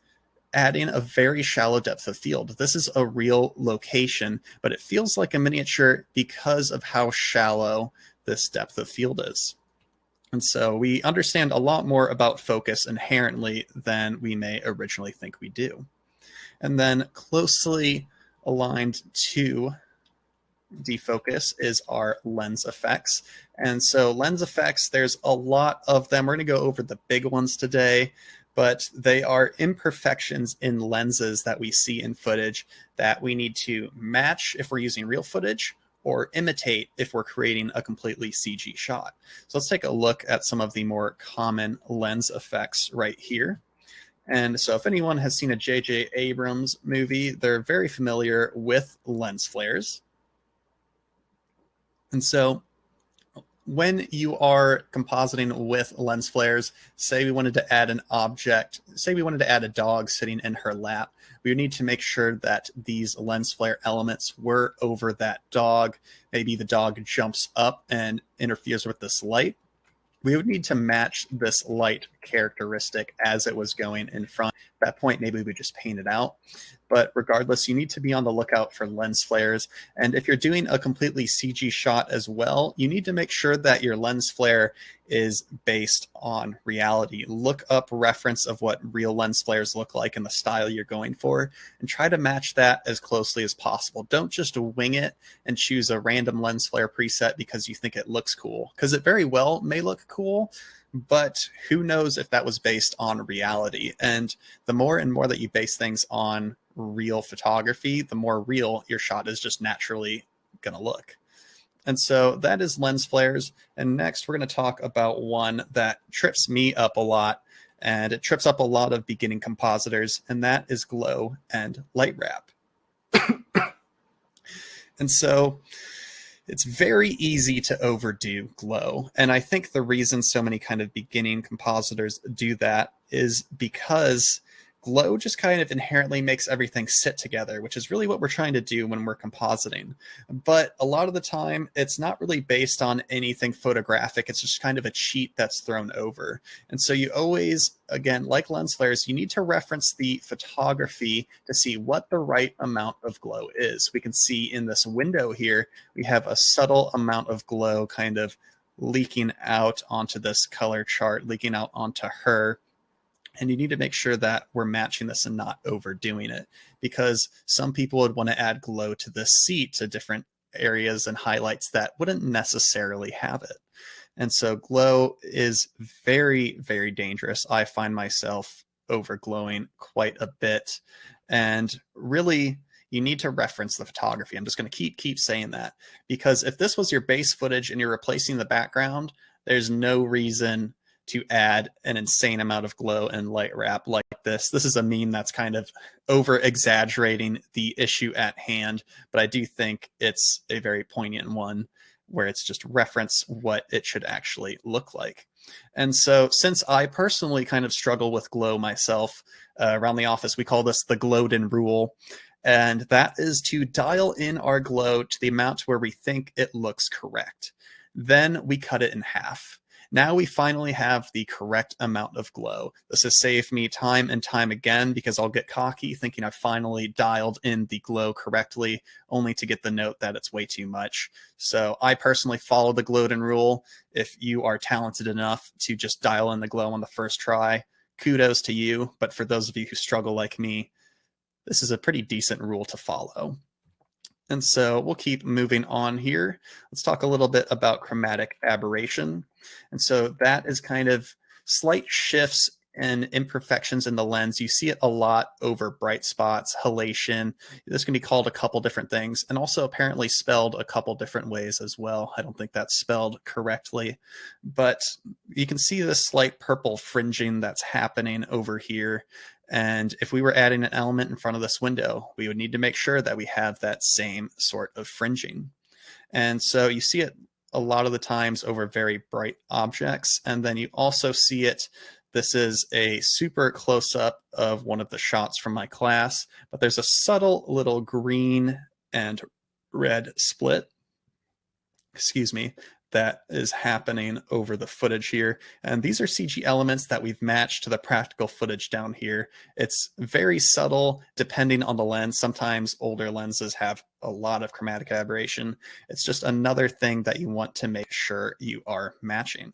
adding a very shallow depth of field. This is a real location, but it feels like a miniature because of how shallow this depth of field is. And so we understand a lot more about focus inherently than we may originally think we do. And then closely aligned to defocus is our lens effects. And so lens effects, there's a lot of them. We're going to go over the big ones today, but they are imperfections in lenses that we see in footage that we need to match if we're using real footage, or imitate if we're creating a completely CG shot. So let's take a look at some of the more common lens effects right here. And so if anyone has seen a J.J. Abrams movie, they're very familiar with lens flares. And so when you are compositing with lens flares, say we wanted to add an object, say we wanted to add a dog sitting in her lap, we would need to make sure that these lens flare elements were over that dog. Maybe the dog jumps up and interferes with this light. We would need to match this light characteristic as it was going in front. At that point, maybe we would just paint it out. But regardless, you need to be on the lookout for lens flares. And if you're doing a completely CG shot as well, you need to make sure that your lens flare is based on reality. Look up reference of what real lens flares look like and the style you're going for, and try to match that as closely as possible. Don't just wing it and choose a random lens flare preset because you think it looks cool, because it very well may look cool, but who knows if that was based on reality. And the more and more that you base things on real photography, the more real your shot is just naturally going to look. And so that is lens flares. And next we're going to talk about one that trips me up a lot, and it trips up a lot of beginning compositors, and that is glow and light wrap. And so it's very easy to overdo glow. And I think the reason so many kind of beginning compositors do that is because glow just kind of inherently makes everything sit together, which is really what we're trying to do when we're compositing. But a lot of the time, it's not really based on anything photographic. It's just kind of a cheat that's thrown over. And so you always, again, like lens flares, you need to reference the photography to see what the right amount of glow is. We can see in this window here, we have a subtle amount of glow kind of leaking out onto this color chart, leaking out onto her. And you need to make sure that we're matching this and not overdoing it, because some people would want to add glow to this seat to different areas and highlights that wouldn't necessarily have it. And so glow is very, very dangerous. I find myself overglowing quite a bit. And really, you need to reference the photography. I'm just going to keep saying that, because if this was your base footage and you're replacing the background, there's no reason to add an insane amount of glow and light wrap like this. This is a meme that's kind of over exaggerating the issue at hand, but I do think it's a very poignant one where it's just reference what it should actually look like. And so since I personally kind of struggle with glow myself, around the office, we call this the glowed-in rule. And that is to dial in our glow to the amount where we think it looks correct. Then we cut it in half. Now we finally have the correct amount of glow. This has saved me time and time again, because I'll get cocky thinking I've finally dialed in the glow correctly, only to get the note that it's way too much. So I personally follow the glowed-in rule. If you are talented enough to just dial in the glow on the first try, kudos to you. But for those of you who struggle like me, this is a pretty decent rule to follow. And so we'll keep moving on here. Let's talk a little bit about chromatic aberration. And so that is kind of slight shifts and imperfections in the lens. You see it a lot over bright spots, halation. This can be called a couple different things, and also apparently spelled a couple different ways as well. I don't think that's spelled correctly, but you can see this slight purple fringing that's happening over here. And if we were adding an element in front of this window, we would need to make sure that we have that same sort of fringing. And so you see it a lot of the times over very bright objects. And then you also see it. This is a super close-up of one of the shots from my class, but there's a subtle little green and red split, excuse me, that is happening over the footage here. And these are CG elements that we've matched to the practical footage down here. It's very subtle depending on the lens. Sometimes older lenses have a lot of chromatic aberration. It's just another thing that you want to make sure you are matching.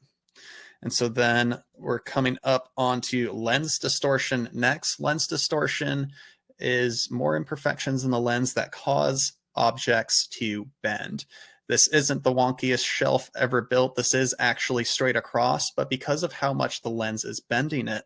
And so then we're coming up onto lens distortion next. Lens distortion is more imperfections in the lens that cause objects to bend. This isn't the wonkiest shelf ever built. This is actually straight across, but because of how much the lens is bending it,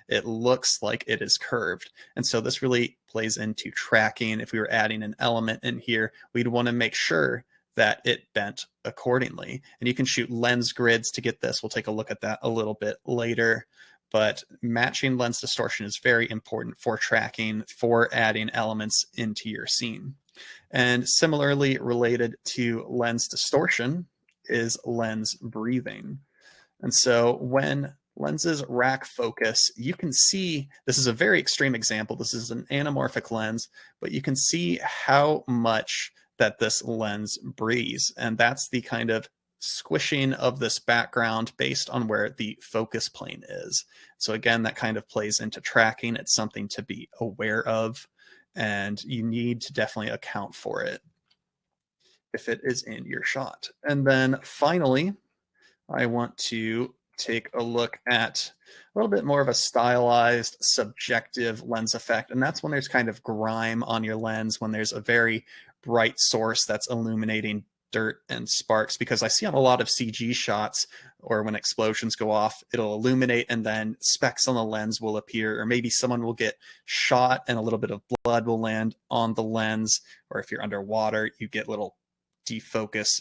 it looks like it is curved. And so this really plays into tracking. If we were adding an element in here, we'd want to make sure that it bent accordingly. And you can shoot lens grids to get this. We'll take a look at that a little bit later. But matching lens distortion is very important for tracking, for adding elements into your scene. And similarly related to lens distortion is lens breathing. And so when lenses rack focus, you can see, this is a very extreme example. This is an anamorphic lens, but you can see how much that this lens breathes. And that's the kind of squishing of this background based on where the focus plane is. So again, that kind of plays into tracking. It's something to be aware of, and you need to definitely account for it if it is in your shot. And then finally, I want to take a look at a little bit more of a stylized subjective lens effect. And that's when there's kind of grime on your lens, when there's a very bright source that's illuminating dirt and sparks, because I see on a lot of CG shots, or when explosions go off, it'll illuminate and then specks on the lens will appear, or maybe someone will get shot and a little bit of blood will land on the lens, or if you're underwater, you get little defocus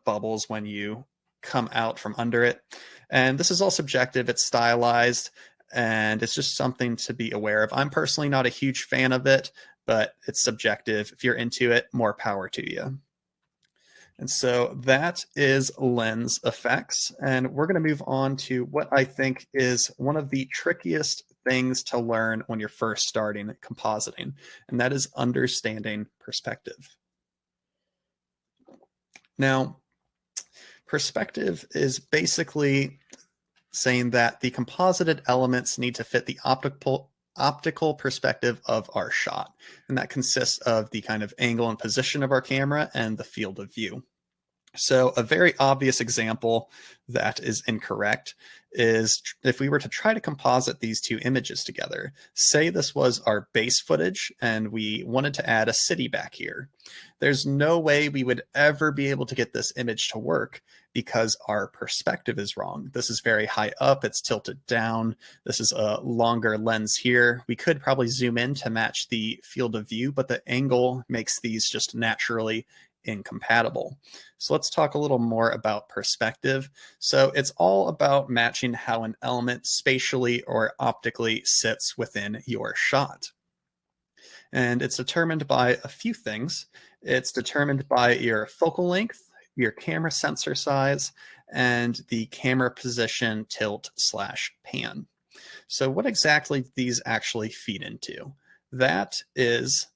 bubbles when you come out from under it. And this is all subjective, it's stylized, and it's just something to be aware of. I'm personally not a huge fan of it, but it's subjective. If you're into it, more power to you. And so that is lens effects. And we're going to move on to what I think is one of the trickiest things to learn when you're first starting compositing, and that is understanding perspective. Now, perspective is basically saying that the composited elements need to fit the optical perspective of our shot. And that consists of the kind of angle and position of our camera and the field of view. So a very obvious example that is incorrect is if we were to try to composite these two images together. Say this was our base footage and we wanted to add a city back here. There's no way we would ever be able to get this image to work because our perspective is wrong. This is very high up, it's tilted down. This is a longer lens here. We could probably zoom in to match the field of view, but the angle makes these just naturally incompatible. So let's talk a little more about perspective. So it's all about matching how an element spatially or optically sits within your shot. And it's determined by a few things. It's determined by your focal length, your camera sensor size, and the camera position tilt/pan. So what exactly do these actually feed into? That is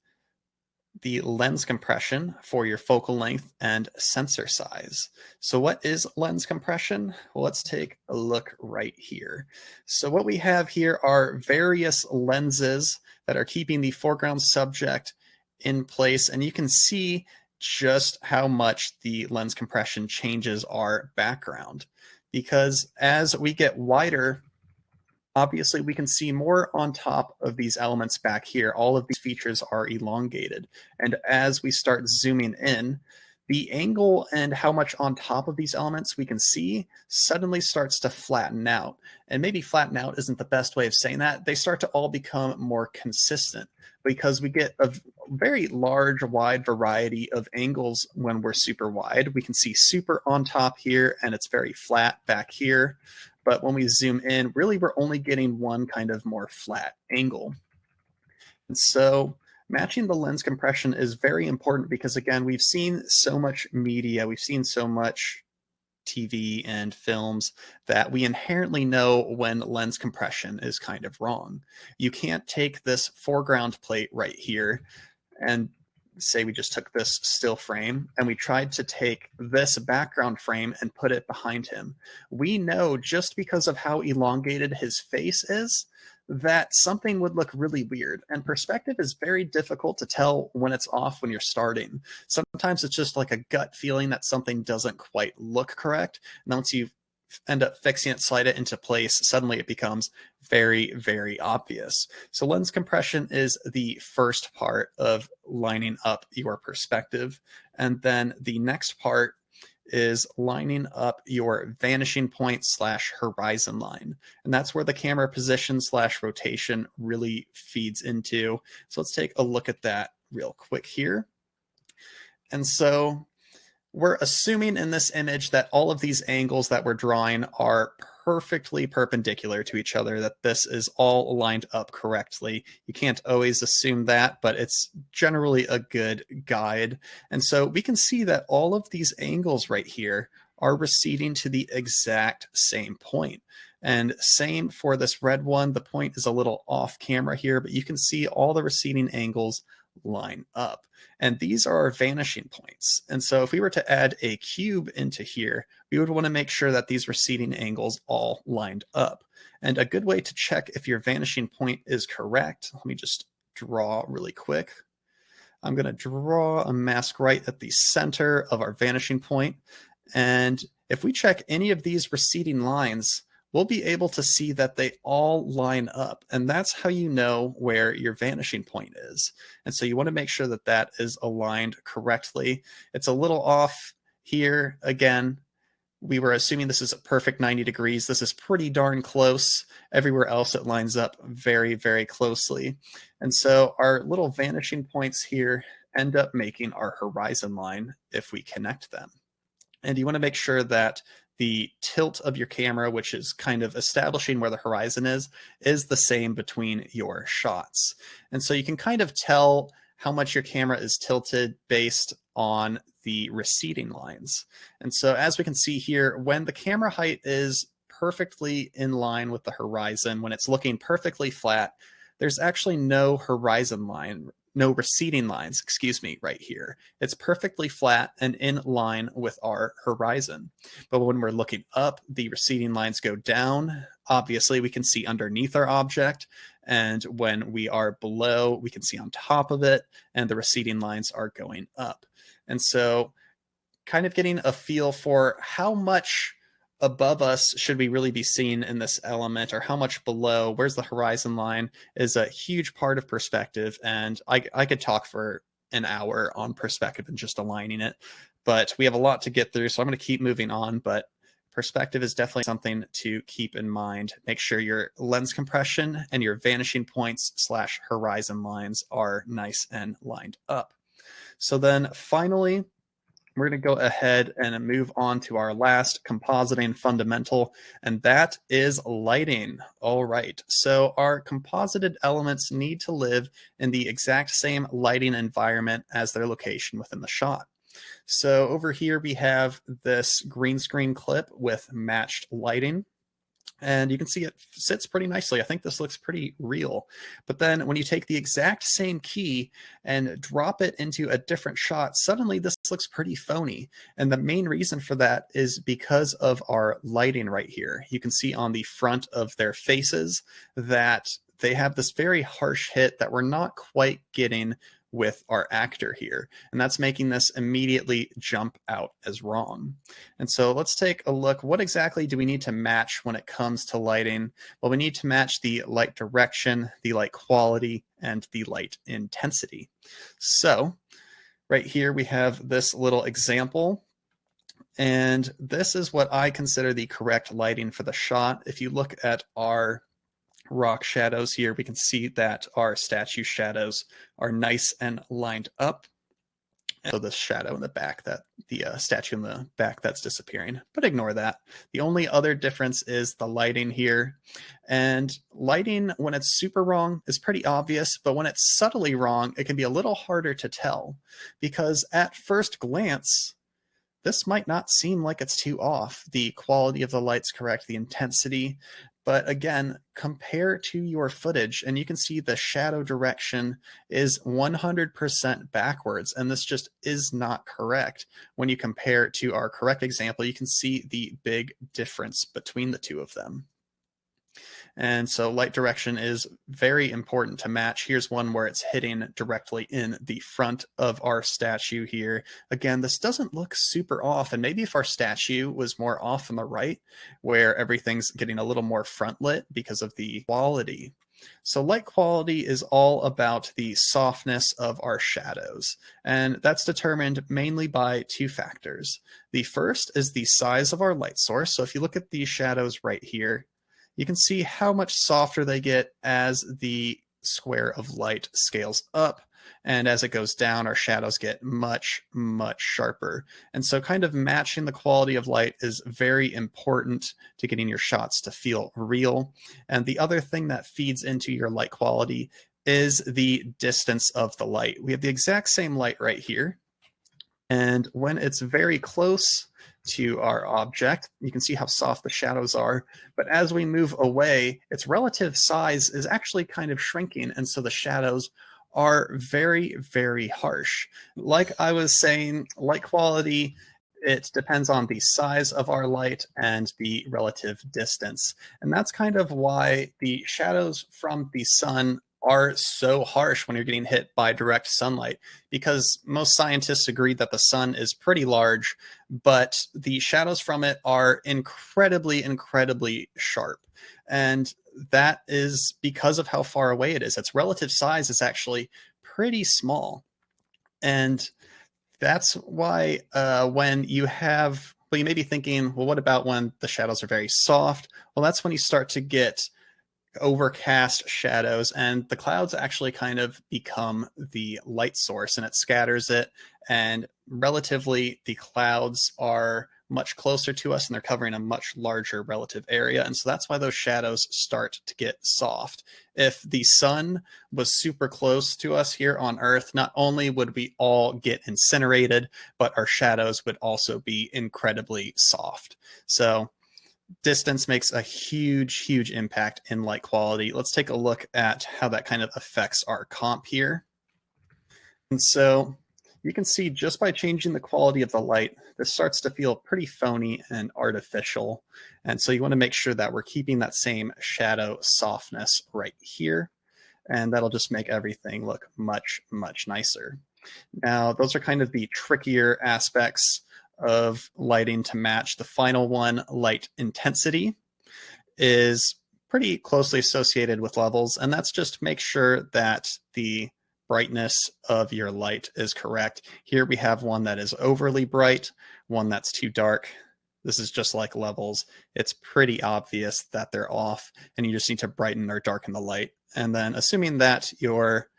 the lens compression for your focal length and sensor size. So what is lens compression? Well, let's take a look right here. So what we have here are various lenses that are keeping the foreground subject in place, and you can see just how much the lens compression changes our background, because as we get wider, obviously we can see more on top of these elements back here. All of these features are elongated. And as we start zooming in, the angle and how much on top of these elements we can see suddenly starts to flatten out. And maybe flatten out isn't the best way of saying that. They start to all become more consistent because we get a very large, wide variety of angles when we're super wide. We can see super on top here and it's very flat back here. But when we zoom in, really we're only getting one kind of more flat angle. And so matching the lens compression is very important because, again, we've seen so much media, we've seen so much TV and films that we inherently know when lens compression is kind of wrong. You can't take this foreground plate right here and say we just took this still frame and we tried to take this background frame and put it behind him. We know just because of how elongated his face is that something would look really weird. And perspective is very difficult to tell when it's off when you're starting. Sometimes it's just like a gut feeling that something doesn't quite look correct. And once you end up fixing it, slide it into place, suddenly it becomes very, very obvious. So lens compression is the first part of lining up your perspective. And then the next part is lining up your vanishing point / horizon line. And that's where the camera position / rotation really feeds into. So let's take a look at that real quick here. And so we're assuming in this image that all of these angles that we're drawing are perfectly perpendicular to each other, that this is all lined up correctly. You can't always assume that, but it's generally a good guide. And so we can see that all of these angles right here are receding to the exact same point. And same for this red one. The point is a little off camera here, but you can see all the receding angles line up. And these are our vanishing points. And so if we were to add a cube into here, we would want to make sure that these receding angles all lined up. And a good way to check if your vanishing point is correct, let me just draw really quick. I'm going to draw a mask right at the center of our vanishing point. And if we check any of these receding lines, we'll be able to see that they all line up. And that's how you know where your vanishing point is. And so you want to make sure that that is aligned correctly. It's a little off here. Again, we were assuming this is a perfect 90 degrees. This is pretty darn close. Everywhere else it lines up very, very closely. And so our little vanishing points here end up making our horizon line if we connect them. And you want to make sure that the tilt of your camera, which is kind of establishing where the horizon is the same between your shots. And so you can kind of tell how much your camera is tilted based on the receding lines. And so as we can see here, when the camera height is perfectly in line with the horizon, when it's looking perfectly flat, there's actually no horizon line, no receding lines, excuse me, right here. It's perfectly flat and in line with our horizon. But when we're looking up, the receding lines go down. Obviously, we can see underneath our object. And when we are below, we can see on top of it, and the receding lines are going up. And so kind of getting a feel for how much above us should we really be seeing in this element, or how much below, where's the horizon line, is a huge part of perspective. And I could talk for an hour on perspective and just aligning it, but we have a lot to get through, so I'm going to keep moving on. But perspective is definitely something to keep in mind. Make sure your lens compression and your vanishing points / horizon lines are nice and lined up. So then finally, we're going to go ahead and move on to our last compositing fundamental, and that is lighting. All right, so our composited elements need to live in the exact same lighting environment as their location within the shot. So over here we have this green screen clip with matched lighting. And you can see it sits pretty nicely. I think this looks pretty real. But then when you take the exact same key and drop it into a different shot, suddenly this looks pretty phony. And the main reason for that is because of our lighting right here. You can see on the front of their faces that they have this very harsh hit that we're not quite getting with our actor here. And that's making this immediately jump out as wrong. And so let's take a look. What exactly do we need to match when it comes to lighting? Well, we need to match the light direction, the light quality, and the light intensity. So right here, we have this little example. And this is what I consider the correct lighting for the shot. If you look at our rock shadows here, we can see that our statue shadows are nice and lined up. So the shadow in the back, that the statue in the back that's disappearing, but ignore that. The only other difference is the lighting here. And lighting, when it's super wrong, is pretty obvious, but when it's subtly wrong, it can be a little harder to tell, because at first glance, this might not seem like it's too off. The quality of the light's correct, the intensity. But again, compare to your footage and you can see the shadow direction is 100% backwards. And this just is not correct. When you compare it to our correct example, you can see the big difference between the two of them. And so light direction is very important to match. Here's one where it's hitting directly in the front of our statue here. Again, this doesn't look super off. And maybe if our statue was more off on the right, where everything's getting a little more front lit because of the quality. So light quality is all about the softness of our shadows. And that's determined mainly by two factors. The first is the size of our light source. So if you look at these shadows right here, you can see how much softer they get as the square of light scales up. And as it goes down, our shadows get much, much sharper. And so kind of matching the quality of light is very important to getting your shots to feel real. And the other thing that feeds into your light quality is the distance of the light. We have the exact same light right here. And when it's very close to our object, you can see how soft the shadows are. But as we move away, its relative size is actually kind of shrinking. And so the shadows are very, very harsh. Like I was saying, light quality, it depends on the size of our light and the relative distance. And that's kind of why the shadows from the sun are so harsh when you're getting hit by direct sunlight, because most scientists agree that the sun is pretty large, but the shadows from it are incredibly, incredibly sharp. And that is because of how far away it is. Its relative size is actually pretty small. And that's why when you have, well, you may be thinking, well, what about when the shadows are very soft? Well, that's when you start to get overcast shadows, and the clouds actually kind of become the light source and it scatters it. And relatively, the clouds are much closer to us and they're covering a much larger relative area. And so that's why those shadows start to get soft. If the sun was super close to us here on Earth, not only would we all get incinerated, but our shadows would also be incredibly soft. So distance makes a huge, huge impact in light quality. Let's take a look at how that kind of affects our comp here. And so you can see just by changing the quality of the light, this starts to feel pretty phony and artificial. And so you want to make sure that we're keeping that same shadow softness right here. And that'll just make everything look much, much nicer. Now, those are kind of the trickier aspects of lighting to match. The final one, light intensity, is pretty closely associated with levels, and that's just make sure that the brightness of your light is correct. Here we have one that is overly bright, one that's too dark. This is just like levels. It's pretty obvious that they're off, and you just need to brighten or darken the light. And then assuming that your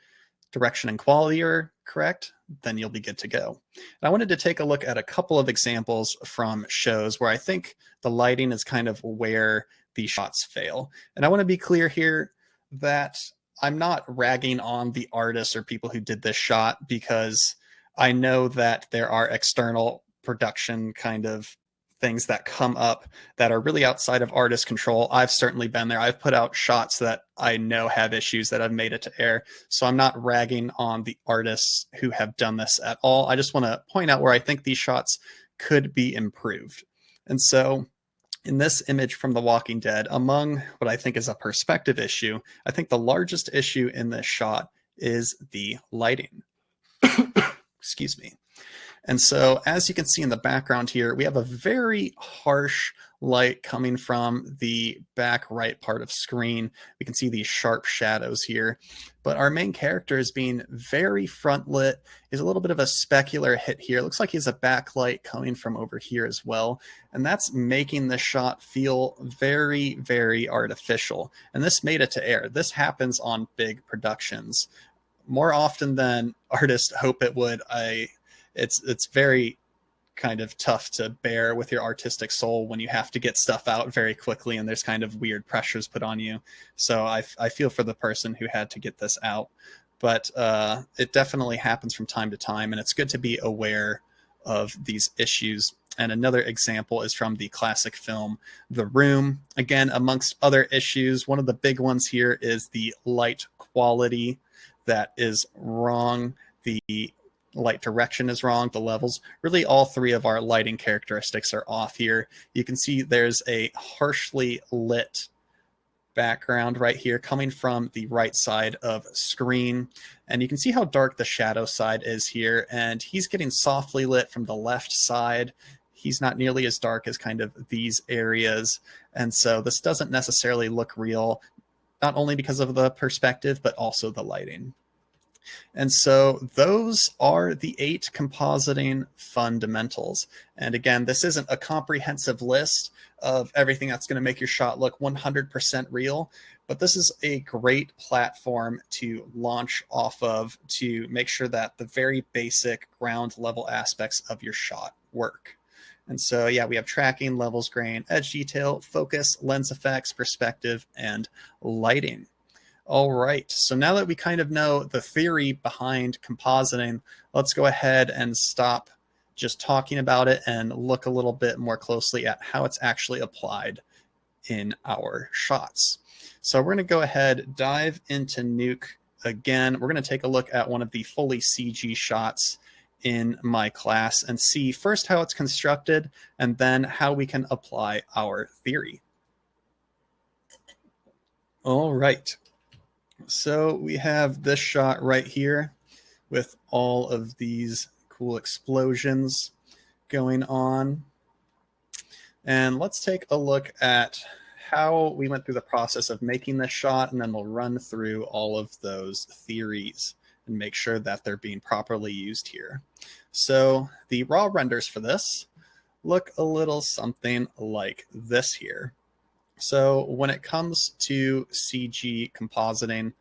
direction and quality are correct, then you'll be good to go. And I wanted to take a look at a couple of examples from shows where I think the lighting is kind of where the shots fail. And I want to be clear here that I'm not ragging on the artists or people who did this shot, because I know that there are external production kind of things that come up that are really outside of artist control. I've certainly been there. I've put out shots that I know have issues that have made it to air. So I'm not ragging on the artists who have done this at all. I just want to point out where I think these shots could be improved. And so in this image from The Walking Dead, among what I think is a perspective issue, I think the largest issue in this shot is the lighting. Excuse me. And so as you can see in the background here, we have a very harsh light coming from the back right part of screen. We can see these sharp shadows here, but our main character is being very front lit. He's a little bit of a specular hit here. It looks like he's a backlight coming from over here as well. And that's making the shot feel very, very artificial. And this made it to air. This happens on big productions more often than artists hope it would. I it's very kind of tough to bear with your artistic soul when you have to get stuff out very quickly and there's kind of weird pressures put on you. So I feel for the person who had to get this out, but it definitely happens from time to time, and it's good to be aware of these issues. And another example is from the classic film The Room. Again, amongst other issues, one of the big ones here is the light quality that is wrong. The light direction is wrong, the levels. Really, all three of our lighting characteristics are off here. You can see there's a harshly lit background right here coming from the right side of screen. And you can see how dark the shadow side is here. And he's getting softly lit from the left side. He's not nearly as dark as kind of these areas. And so this doesn't necessarily look real, not only because of the perspective, but also the lighting. And so those are the 8 compositing fundamentals. And again, this isn't a comprehensive list of everything that's going to make your shot look 100% real, but this is a great platform to launch off of to make sure that the very basic ground level aspects of your shot work. And so, yeah, we have tracking, levels, grain, edge detail, focus, lens effects, perspective, and lighting. All right, so now that we kind of know the theory behind compositing, let's go ahead and stop just talking about it and look a little bit more closely at how it's actually applied in our shots. So we're going to go ahead, dive into Nuke again. We're going to take a look at one of the fully CG shots in my class and see first how it's constructed and then how we can apply our theory. All right. So we have this shot right here with all of these cool explosions going on. And let's take a look at how we went through the process of making this shot, and then we'll run through all of those theories and make sure that they're being properly used here. So the raw renders for this look a little something like this here. So when it comes to CG compositing,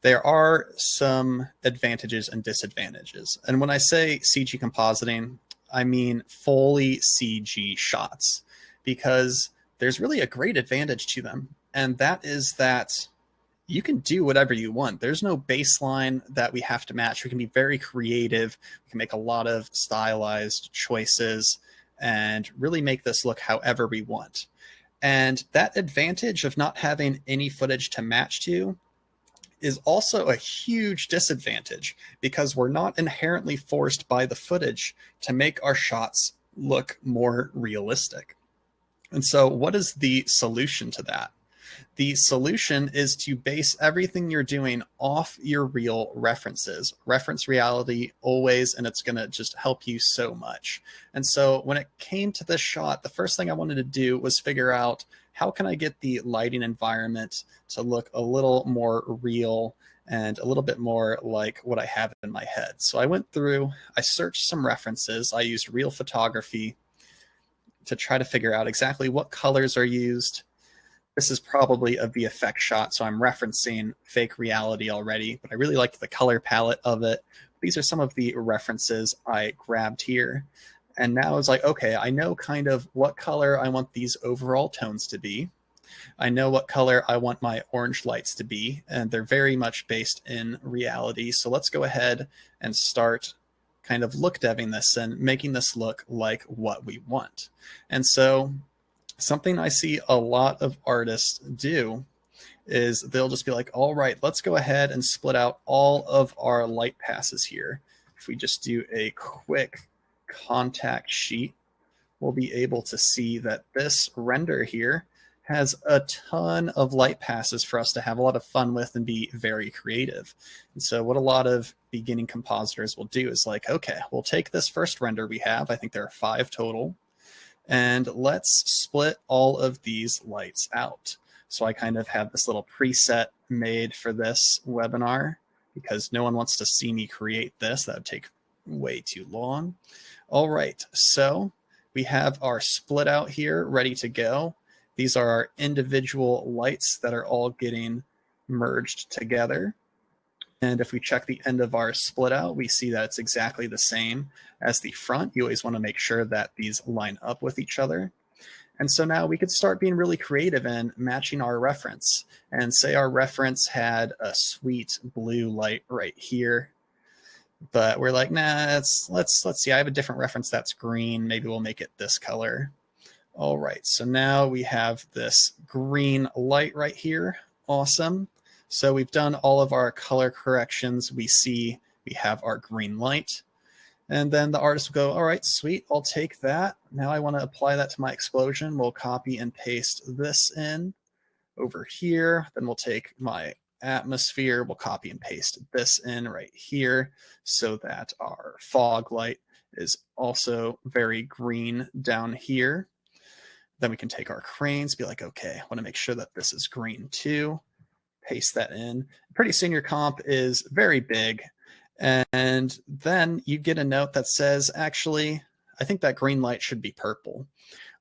there are some advantages and disadvantages. And when I say CG compositing, I mean fully CG shots, because there's really a great advantage to them. And that is that you can do whatever you want. There's no baseline that we have to match. We can be very creative. We can make a lot of stylized choices and really make this look however we want. And that advantage of not having any footage to match to is also a huge disadvantage, because we're not inherently forced by the footage to make our shots look more realistic. And so what is the solution to that? The solution is to base everything you're doing off your real references. Reference reality always, and it's going to just help you so much. And so when it came to this shot, the first thing I wanted to do was figure out, how can I get the lighting environment to look a little more real and a little bit more like what I have in my head? So I went through, I searched some references. I used real photography to try to figure out exactly what colors are used. This is probably a VFX shot, so I'm referencing fake reality already, but I really liked the color palette of it. These are some of the references I grabbed here. And now it's like, okay, I know kind of what color I want these overall tones to be. I know what color I want my orange lights to be, and they're very much based in reality. So let's go ahead and start kind of look deving this and making this look like what we want. And so something I see a lot of artists do is they'll just be like, all right, let's go ahead and split out all of our light passes here. If we just do a quick contact sheet, we'll be able to see that this render here has a ton of light passes for us to have a lot of fun with and be very creative. And so what a lot of beginning compositors will do is like, okay, we'll take this first render we have, I think there are 5 total, and let's split all of these lights out. So I kind of have this little preset made for this webinar because no one wants to see me create this. That would take way too long. All right, so we have our split out here ready to go. These are our individual lights that are all getting merged together. And if we check the end of our split out, we see that it's exactly the same as the front. You always want to make sure that these line up with each other. And so now we could start being really creative and matching our reference. And say our reference had a sweet blue light right here, but we're like, nah, let's see. I have a different reference that's green. Maybe we'll make it this color. All right, so now we have this green light right here. Awesome. So we've done all of our color corrections. We see we have our green light. And then the artist will go, all right, sweet, I'll take that. Now I want to apply that to my explosion. We'll copy and paste this in over here. Then we'll take my atmosphere. We'll copy and paste this in right here so that our fog light is also very green down here. Then we can take our cranes, be like, okay, I want to make sure that this is green too. Paste that in. Pretty soon your comp is very big. And then you get a note that says, actually, I think that green light should be purple.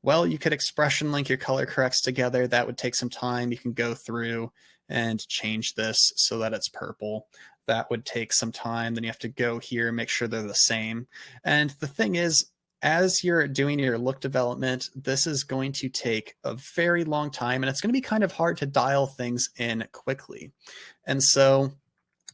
Well, you could expression link your color corrects together. That would take some time. You can go through and change this so that it's purple. That would take some time. Then you have to go here, make sure they're the same. And the thing is, as you're doing your look development, this is going to take a very long time, and it's going to be kind of hard to dial things in quickly. And so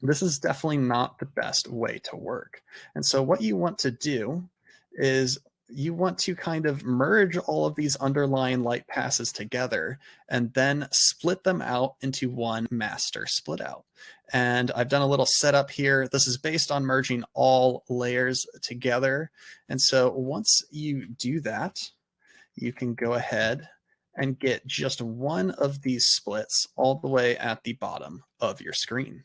this is definitely not the best way to work. And so what you want to do is you want to kind of merge all of these underlying light passes together and then split them out into one master split out. And I've done a little setup here. This is based on merging all layers together. And so once you do that, you can go ahead and get just one of these splits all the way at the bottom of your screen.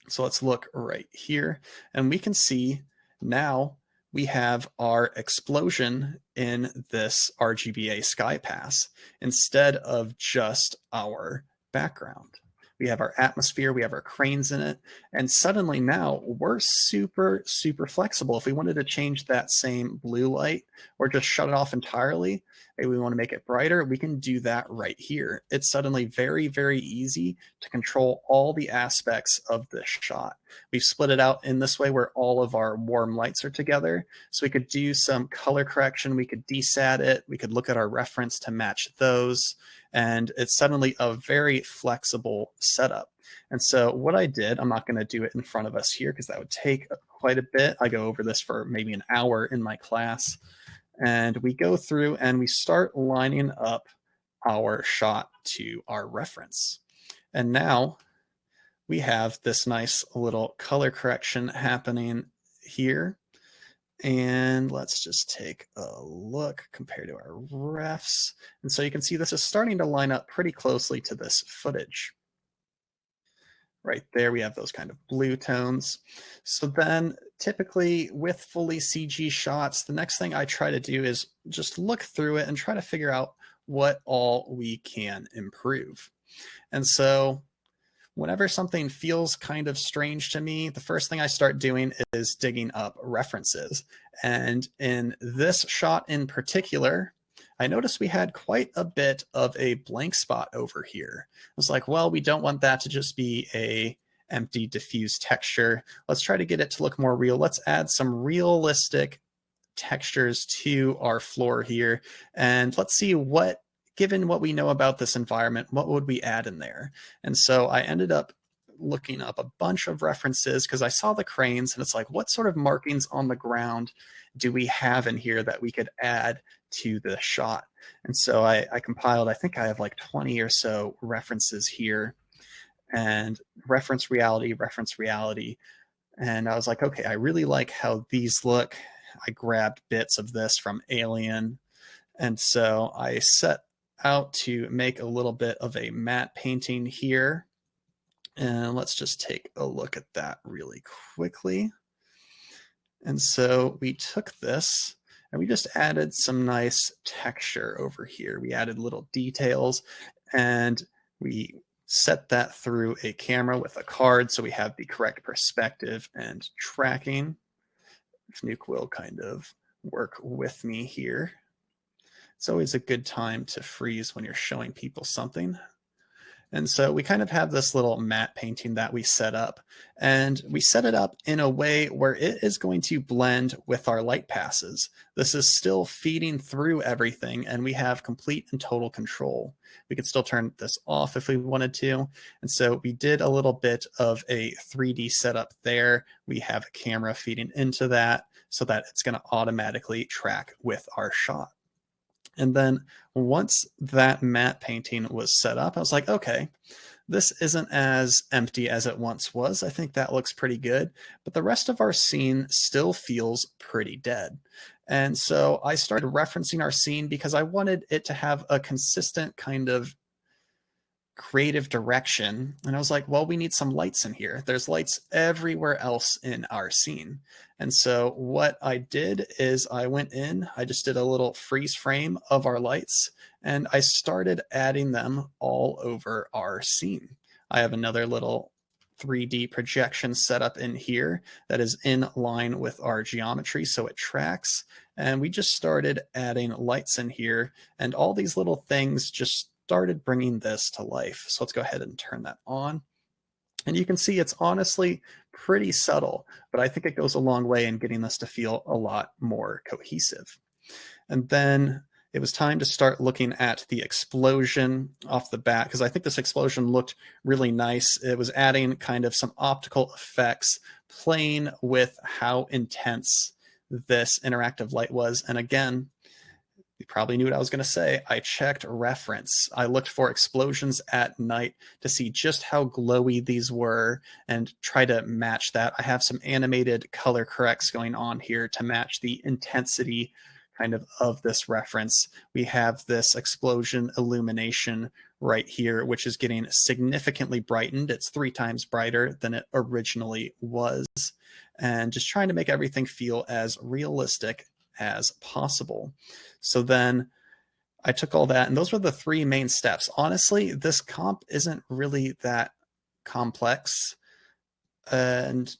So let's look right here, and we can see now we have our explosion in this RGBA sky pass instead of just our background. We have our atmosphere, we have our cranes in it, and suddenly now we're super, super flexible. If we wanted to change that same blue light or just shut it off entirely, maybe we want to make it brighter, we can do that right here. It's suddenly very, very easy to control all the aspects of this shot. We've split it out in this way where all of our warm lights are together. So we could do some color correction, we could desat it, we could look at our reference to match those, and it's suddenly a very flexible setup. And so what I did, I'm not going to do it in front of us here because that would take quite a bit. I go over this for maybe an hour in my class. And we go through and we start lining up our shot to our reference. And now we have this nice little color correction happening here. And let's just take a look compared to our refs. And so you can see this is starting to line up pretty closely to this footage. Right there, we have those kind of blue tones. So then typically with fully CG shots, the next thing I try to do is just look through it and try to figure out what all we can improve. And so whenever something feels kind of strange to me, the first thing I start doing is digging up references. And in this shot in particular, I noticed we had quite a bit of a blank spot over here. I was like, well, we don't want that to just be a empty diffuse texture. Let's try to get it to look more real. Let's add some realistic textures to our floor here. And let's see what, given what we know about this environment, what would we add in there? And so I ended up looking up a bunch of references because I saw the cranes and it's like, what sort of markings on the ground do we have in here that we could add to the shot? And so I compiled, I think I have like 20 or so references here, and reference reality. And I was like, okay, I really like how these look. I grabbed bits of this from Alien. And so I set out to make a little bit of a matte painting here. And let's just take a look at that really quickly. And so we took this and we just added some nice texture over here. We added little details and we set that through a camera with a card so we have the correct perspective and tracking. If Nuke will kind of work with me here. It's always a good time to freeze when you're showing people something. And so we kind of have this little matte painting that we set up, and we set it up in a way where it is going to blend with our light passes. This is still feeding through everything, and we have complete and total control. We could still turn this off if we wanted to. And so we did a little bit of a 3D setup there. We have a camera feeding into that so that it's going to automatically track with our shot. And then once that matte painting was set up, I was like, okay, this isn't as empty as it once was. I think that looks pretty good, but the rest of our scene still feels pretty dead. And so I started referencing our scene because I wanted it to have a consistent kind of creative direction. And I was like, well, we need some lights in here. There's lights everywhere else in our scene. And so what I did is I went in, I just did a little freeze frame of our lights, and I started adding them all over our scene. I have another little 3D projection set up in here that is in line with our geometry, so it tracks. And we just started adding lights in here, and all these little things just started bringing this to life. So let's go ahead and turn that on. And you can see it's honestly pretty subtle, but I think it goes a long way in getting this to feel a lot more cohesive. And then it was time to start looking at the explosion off the bat, because I think this explosion looked really nice. It was adding kind of some optical effects, playing with how intense this interactive light was. And again, you probably knew what I was going to say. I checked reference. I looked for explosions at night to see just how glowy these were and try to match that. I have some animated color corrects going on here to match the intensity kind of this reference. We have this explosion illumination right here, which is getting significantly brightened. It's 3 times brighter than it originally was. And just trying to make everything feel as realistic as possible. So then I took all that, and those were the 3 main steps. Honestly, this comp isn't really that complex, and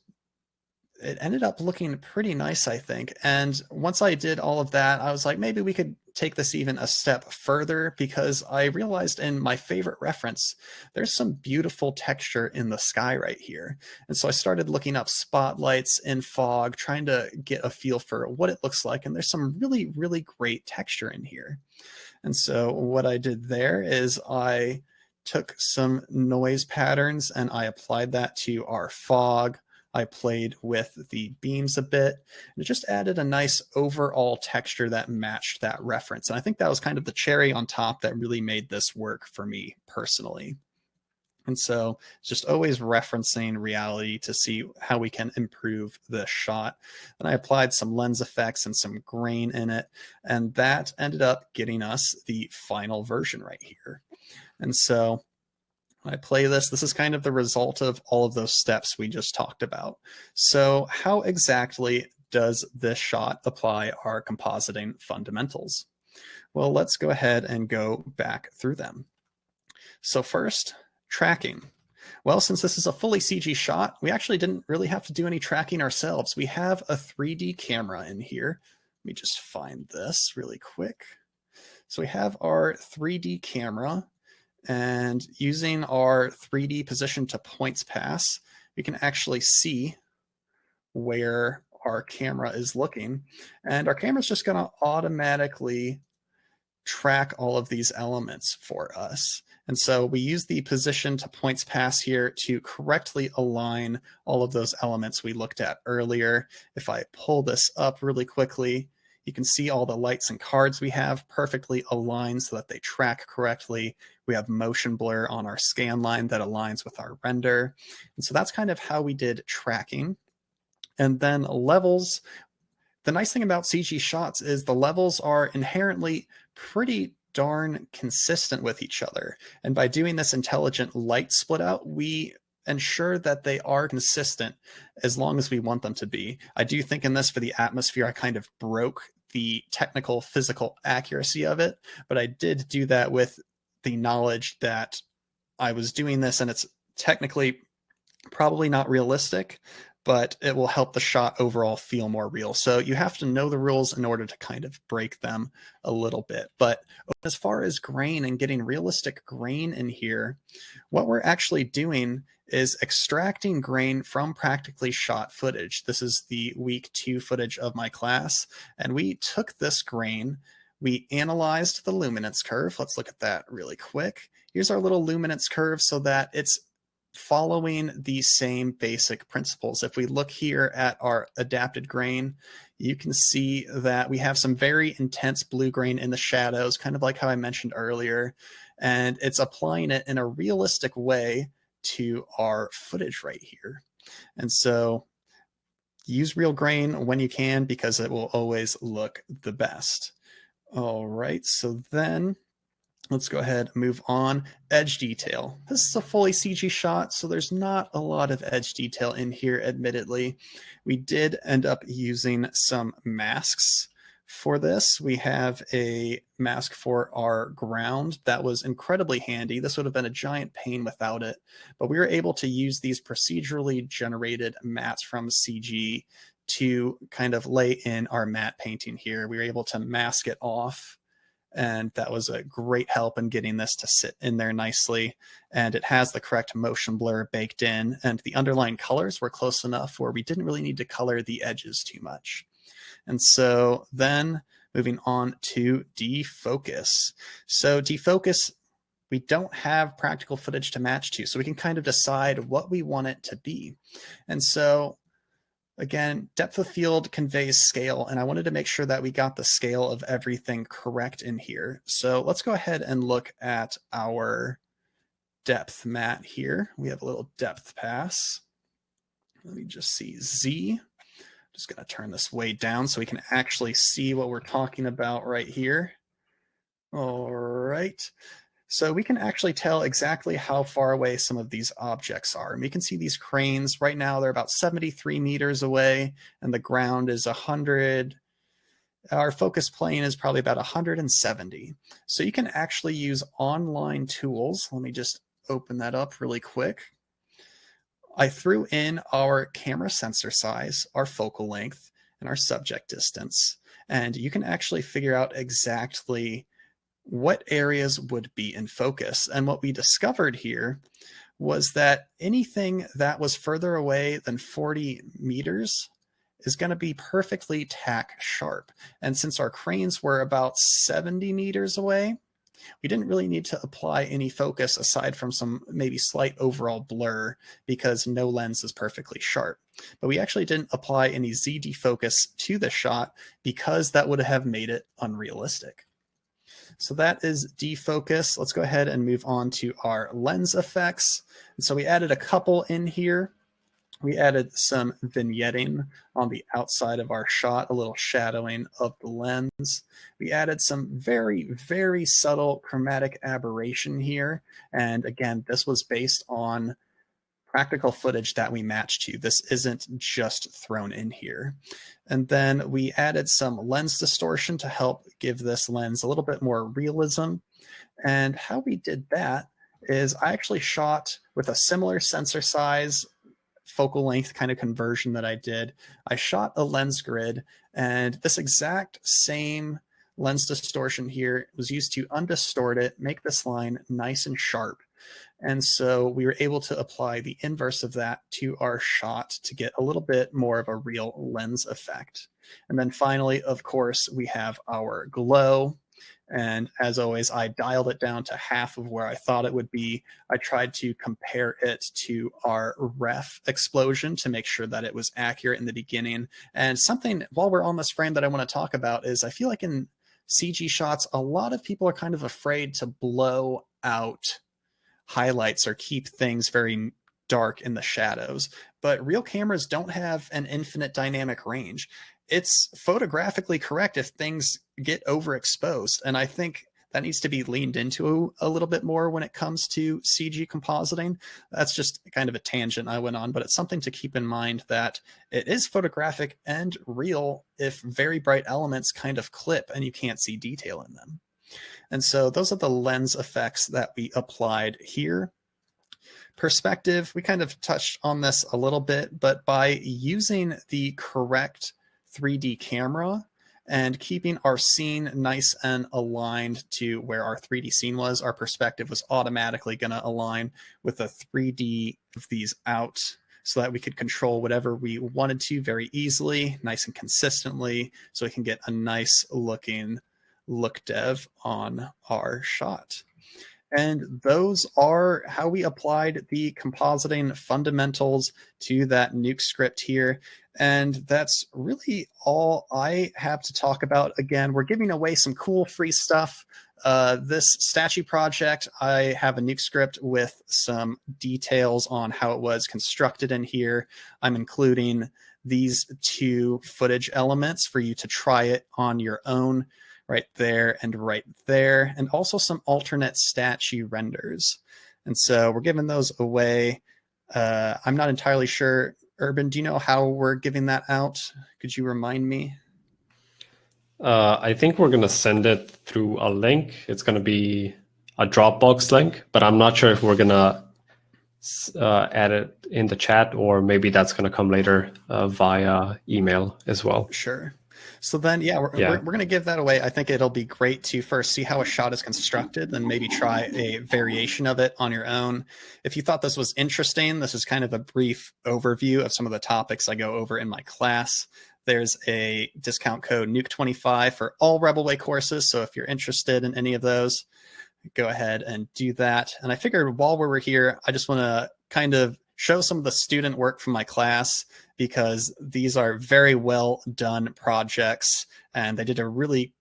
it ended up looking pretty nice, I think. And once I did all of that, I was like, maybe we could take this even a step further, because I realized in my favorite reference, there's some beautiful texture in the sky right here. And so I started looking up spotlights in fog, trying to get a feel for what it looks like. And there's some really, really great texture in here. And so what I did there is I took some noise patterns and I applied that to our fog. I played with the beams a bit, and it just added a nice overall texture that matched that reference. And I think that was kind of the cherry on top that really made this work for me personally. And so it's just always referencing reality to see how we can improve the shot. And I applied some lens effects and some grain in it, and that ended up getting us the final version right here. And so when I play this, this is kind of the result of all of those steps we just talked about. So how exactly does this shot apply our compositing fundamentals? Well, let's go ahead and go back through them. So first, tracking. Well, since this is a fully CG shot, we actually didn't really have to do any tracking ourselves. We have a 3D camera in here. Let me just find this really quick. So we have our 3D camera. And using our 3D position to points pass, we can actually see where our camera is looking. And our camera is just going to automatically track all of these elements for us. And so we use the position to points pass here to correctly align all of those elements we looked at earlier. If I pull this up really quickly, you can see all the lights and cards we have perfectly aligned so that they track correctly. We have motion blur on our scan line that aligns with our render. And so that's kind of how we did tracking. And then levels. The nice thing about CG shots is the levels are inherently pretty darn consistent with each other. And by doing this intelligent light split out, we ensure that they are consistent as long as we want them to be. I do think in this, for the atmosphere, I kind of broke the technical physical accuracy of it, but I did do that with the knowledge that I was doing this and it's technically probably not realistic, but it will help the shot overall feel more real. So you have to know the rules in order to kind of break them a little bit. But as far as grain and getting realistic grain in here, what we're actually doing is extracting grain from practically shot footage. This is the week 2 footage of my class, and we took this grain, we analyzed the luminance curve. Let's look at that really quick. Here's our little luminance curve so that it's following the same basic principles. If we look here at our adapted grain, you can see that we have some very intense blue grain in the shadows, kind of like how I mentioned earlier, and it's applying it in a realistic way to our footage right here. And so use real grain when you can, because it will always look the best. All right, so then let's go ahead and move on. Edge detail. This is a fully CG shot, so there's not a lot of edge detail in here, admittedly. We did end up using some masks for this. We have a mask for our ground that was incredibly handy. This would have been a giant pain without it, but we were able to use these procedurally generated mats from CG to kind of lay in our matte painting here. We were able to mask it off, and that was a great help in getting this to sit in there nicely. And it has the correct motion blur baked in, and the underlying colors were close enough where we didn't really need to color the edges too much. And so then moving on to defocus. So defocus, we don't have practical footage to match to, so we can kind of decide what we want it to be. And so again, depth of field conveys scale, and I wanted to make sure that we got the scale of everything correct in here. So let's go ahead and look at our depth mat here. We have a little depth pass. Let me just see Z. Just going to turn this way down so we can actually see what we're talking about right here. All right. So we can actually tell exactly how far away some of these objects are. And we can see these cranes right now, they're about 73 meters away, and the ground is 100. Our focus plane is probably about 170. So you can actually use online tools. Let me just open that up really quick. I threw in our camera sensor size, our focal length, and our subject distance. And you can actually figure out exactly what areas would be in focus. And what we discovered here was that anything that was further away than 40 meters is going to be perfectly tack sharp. And since our cranes were about 70 meters away, we didn't really need to apply any focus aside from some maybe slight overall blur, because no lens is perfectly sharp. But we actually didn't apply any Z defocus to the shot because that would have made it unrealistic. So that is defocus. Let's go ahead and move on to our lens effects. And so we added a couple in here. We added some vignetting on the outside of our shot, a little shadowing of the lens. We added some very, very subtle chromatic aberration here. And again, this was based on practical footage that we matched to. This isn't just thrown in here. And then we added some lens distortion to help give this lens a little bit more realism. And how we did that is I actually shot with a similar sensor size, focal length kind of conversion that I did. I shot a lens grid, and this exact same lens distortion here was used to undistort it, make this line nice and sharp. And so we were able to apply the inverse of that to our shot to get a little bit more of a real lens effect. And then finally, of course, we have our glow. And as always, I dialed it down to half of where I thought it would be. I tried to compare it to our ref explosion to make sure that it was accurate in the beginning. And something, while we're on this frame, that I want to talk about is I feel like in CG shots, a lot of people are kind of afraid to blow out highlights or keep things very dark in the shadows. But real cameras don't have an infinite dynamic range. It's photographically correct if things get overexposed. And I think that needs to be leaned into a little bit more when it comes to CG compositing. That's just kind of a tangent I went on, but it's something to keep in mind that it is photographic and real if very bright elements kind of clip and you can't see detail in them. And so those are the lens effects that we applied here. Perspective, we kind of touched on this a little bit, but by using the correct 3D camera and keeping our scene nice and aligned to where our 3D scene was, our perspective was automatically going to align with the 3D of these out, so that we could control whatever we wanted to very easily, nice and consistently, so we can get a nice looking look dev on our shot. And those are how we applied the compositing fundamentals to that Nuke script here. And that's really all I have to talk about. Again, we're giving away some cool free stuff. This statue project, I have a Nuke script with some details on how it was constructed in here. I'm including these 2 footage elements for you to try it on your own, right there and right there, and also some alternate statue renders. And so we're giving those away. I'm not entirely sure. Urban, do you know how we're giving that out? Could you remind me? I think we're going to send it through a link. It's going to be a Dropbox link, but I'm not sure if we're going to add it in the chat, or maybe that's going to come later via email as well. Sure. So then, yeah, we're going to give that away. I think it'll be great to first see how a shot is constructed, then maybe try a variation of it on your own. If you thought this was interesting, this is kind of a brief overview of some of the topics I go over in my class. There's a discount code Nuke25 for all Rebelway courses. So if you're interested in any of those, go ahead and do that. And I figured while we were here, I just want to kind of show some of the student work from my class, because these are very well done projects and they did a really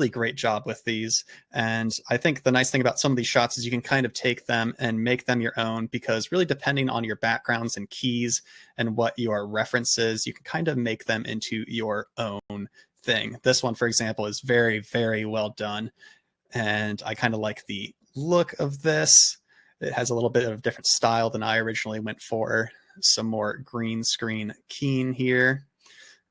great job with these. And I think the nice thing about some of these shots is you can kind of take them and make them your own, because really depending on your backgrounds and keys and what your references, you can kind of make them into your own thing. This one, for example, is very, very well done. And I kind of like the look of this. It has a little bit of a different style than I originally went for. Some more green screen keen here.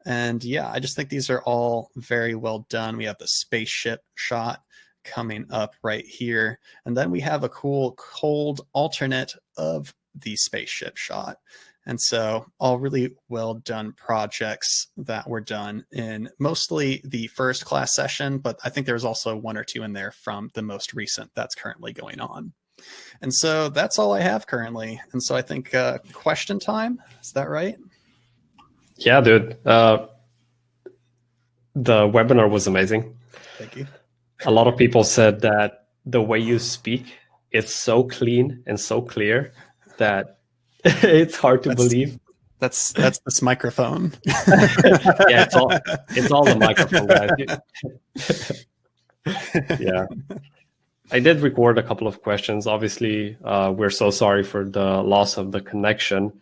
And yeah, I just think these are all very well done. We have the spaceship shot coming up right here. And then we have a cool cold alternate of the spaceship shot. And so all really well done projects that were done in mostly the first class session, but I think there was also 1 or 2 in there from the most recent that's currently going on. And so that's all I have currently. And so I think question time, is that right? Yeah, dude. The webinar was amazing. Thank you. A lot of people said that the way you speak is so clean and so clear that it's hard to believe. That's this microphone. Yeah, it's all the microphone, guys. Yeah. I did record a couple of questions. Obviously, we're so sorry for the loss of the connection.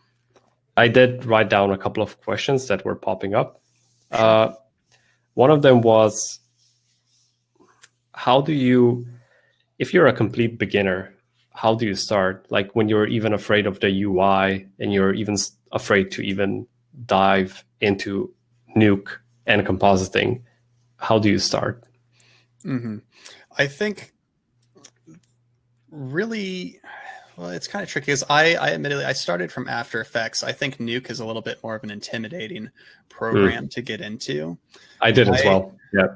I did write down a couple of questions that were popping up. One of them was, how do you, if you're a complete beginner, how do you start? Like when you're even afraid of the UI and you're even afraid to even dive into Nuke and compositing, how do you start? Mm-hmm. I think really, well, it's kind of tricky because I admittedly, I started from After Effects. I think Nuke is a little bit more of an intimidating program to get into. I did as well. Yeah.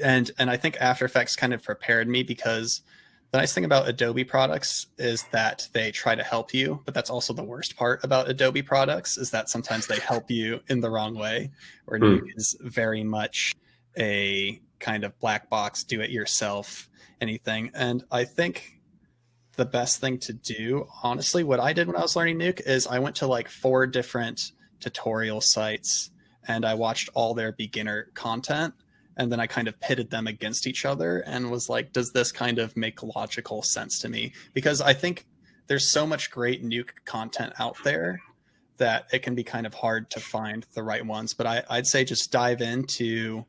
And I think After Effects kind of prepared me, because the nice thing about Adobe products is that they try to help you, but that's also the worst part about Adobe products, is that sometimes they help you in the wrong way, where Nuke is very much a kind of black box, do it yourself, anything. And I think the best thing to do, honestly, what I did when I was learning Nuke is I went to like 4 different tutorial sites and I watched all their beginner content. And then I kind of pitted them against each other and was like, does this kind of make logical sense to me? Because I think there's so much great Nuke content out there that it can be kind of hard to find the right ones. But I'd say just dive into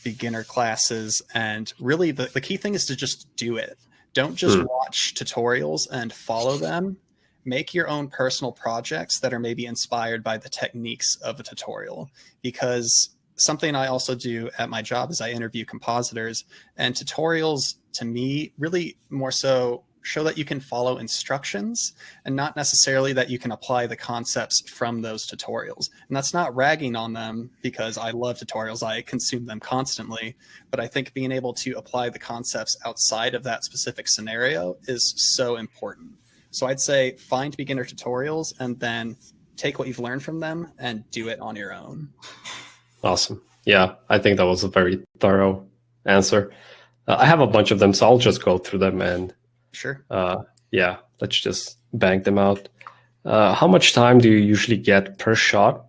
beginner classes. And really the key thing is to just do it. Don't just watch tutorials and follow them. Make your own personal projects that are maybe inspired by the techniques of a tutorial. Because something I also do at my job is I interview compositors, and tutorials to me really more so show that you can follow instructions and not necessarily that you can apply the concepts from those tutorials. And that's not ragging on them, because I love tutorials. I consume them constantly. But I think being able to apply the concepts outside of that specific scenario is so important. So I'd say find beginner tutorials and then take what you've learned from them and do it on your own. Awesome. Yeah, I think that was a very thorough answer. I have a bunch of them, so I'll just go through them and Sure. yeah, let's just bang them out. How much time do you usually get per shot,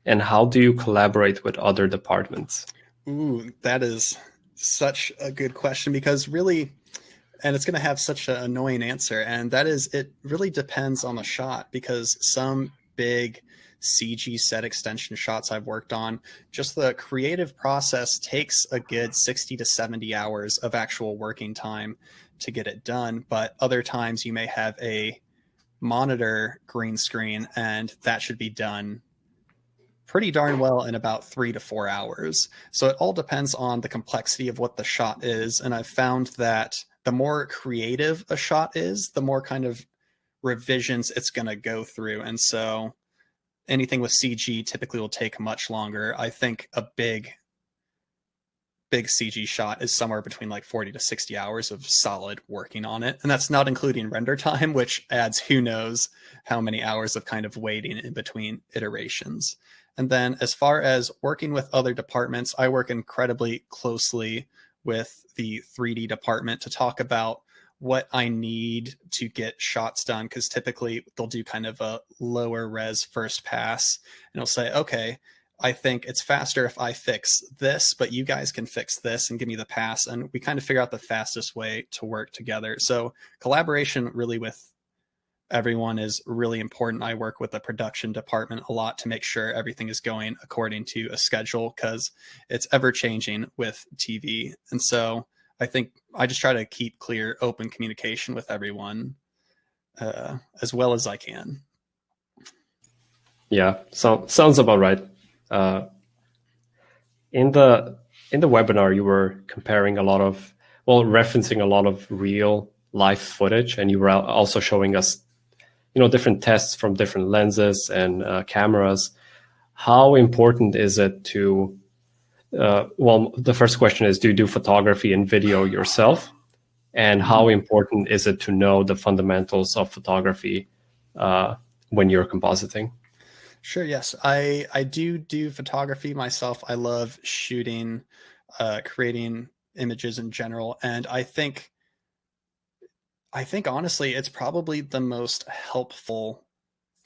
and how do you collaborate with other departments? Ooh, that is such a good question, because really, and it's going to have such an annoying answer, and that is, it really depends on the shot, because some big CG set extension shots I've worked on, just the creative process takes a good 60 to 70 hours of actual working time to get it done. But other times you may have a monitor green screen, and that should be done pretty darn well in about 3 to 4 hours. So it all depends on the complexity of what the shot is. And I've found that the more creative a shot is, the more kind of revisions it's going to go through. And so anything with CG typically will take much longer. I think a big CG shot is somewhere between like 40 to 60 hours of solid working on it. And that's not including render time, which adds who knows how many hours of kind of waiting in between iterations. And then as far as working with other departments, I work incredibly closely with the 3D department to talk about what I need to get shots done, because typically they'll do kind of a lower res first pass, and they'll say, okay, I think it's faster if I fix this, but you guys can fix this and give me the pass. And we kind of figure out the fastest way to work together. So collaboration really with everyone is really important. I work with the production department a lot to make sure everything is going according to a schedule, because it's ever changing with TV. And so I think I just try to keep clear, open communication with everyone as well as I can. Yeah, so sounds about right. In the webinar, you were comparing referencing a lot of real life footage, and you were also showing us, different tests from different lenses and cameras. How important is it to? The first question is, do you do photography and video yourself? And how important is it to know the fundamentals of photography when you're compositing? Sure. Yes, I do photography myself. I love shooting, creating images in general. And I think honestly, it's probably the most helpful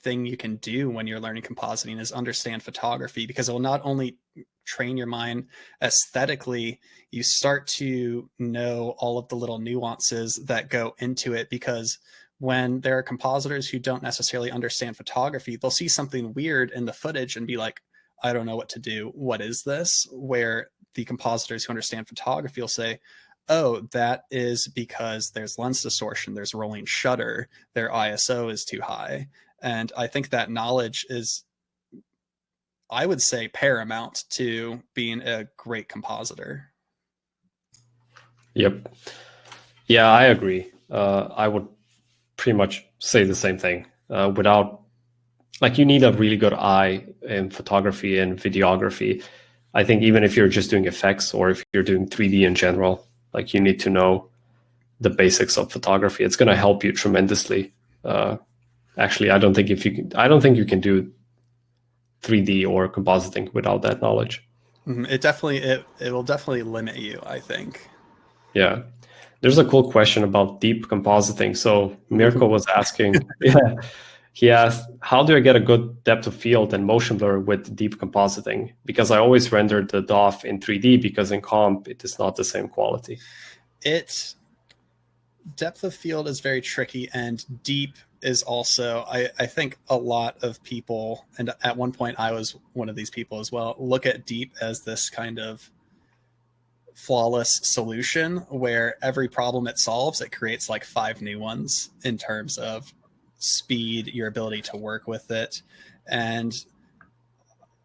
thing you can do when you're learning compositing is understand photography, because it will not only train your mind aesthetically, you start to know all of the little nuances that go into it, because when there are compositors who don't necessarily understand photography, they'll see something weird in the footage and be like, I don't know what to do. What is this? Where the compositors who understand photography will say, oh, that is because there's lens distortion, there's rolling shutter, their ISO is too high. And I think that knowledge is, I would say, paramount to being a great compositor. Yep. Yeah, I agree. I would pretty much say the same thing. You need a really good eye in photography and videography. I think even if you're just doing effects or if you're doing 3D in general, you need to know the basics of photography. It's going to help you tremendously. Actually, I don't think you can do 3D or compositing without that knowledge. It will definitely limit you, I think. Yeah. There's a cool question about deep compositing. So Mirko was asking, he asked, how do I get a good depth of field and motion blur with deep compositing? Because I always render the DOF in 3D, because in comp, it is not the same quality. Depth of field is very tricky, and deep is also, I think a lot of people, and at one point I was one of these people as well, look at deep as this kind of flawless solution where every problem it solves, it creates like 5 new ones in terms of speed, your ability to work with it. And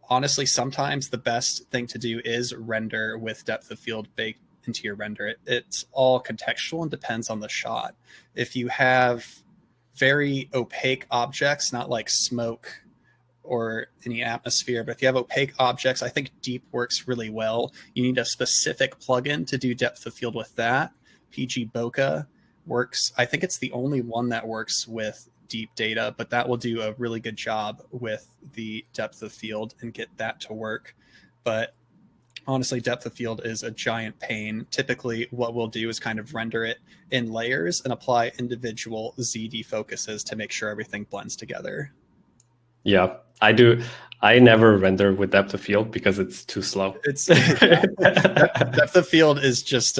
honestly, sometimes the best thing to do is render with depth of field baked into your render. It's all contextual and depends on the shot. If you have very opaque objects, not like smoke or any atmosphere, but if you have opaque objects, I think deep works really well. You need a specific plugin to do depth of field with that. PG Bokeh works. I think it's the only one that works with deep data, but that will do a really good job with the depth of field and get that to work. But honestly, depth of field is a giant pain. Typically, what we'll do is kind of render it in layers and apply individual ZD focuses to make sure everything blends together. Yeah, I do. I never render with depth of field because it's too slow. It's depth of field is just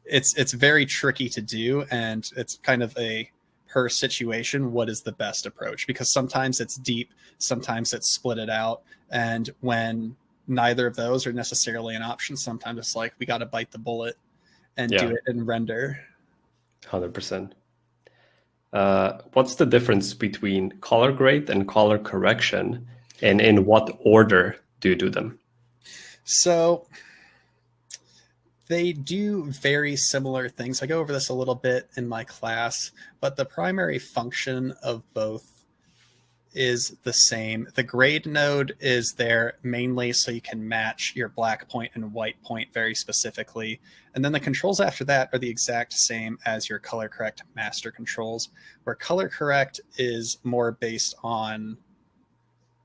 it's very tricky to do, and it's kind of a per situation what is the best approach, because sometimes it's deep, sometimes it's split it out, and when neither of those are necessarily an option, sometimes it's like we got to bite the bullet and do it in render. 100%. What's the difference between color grade and color correction, and in what order do you do them? So they do very similar things. I go over this a little bit in my class, but the primary function of both is the same. The grade node is there mainly so you can match your black point and white point very specifically. And then the controls after that are the exact same as your color correct master controls, where color correct is more based on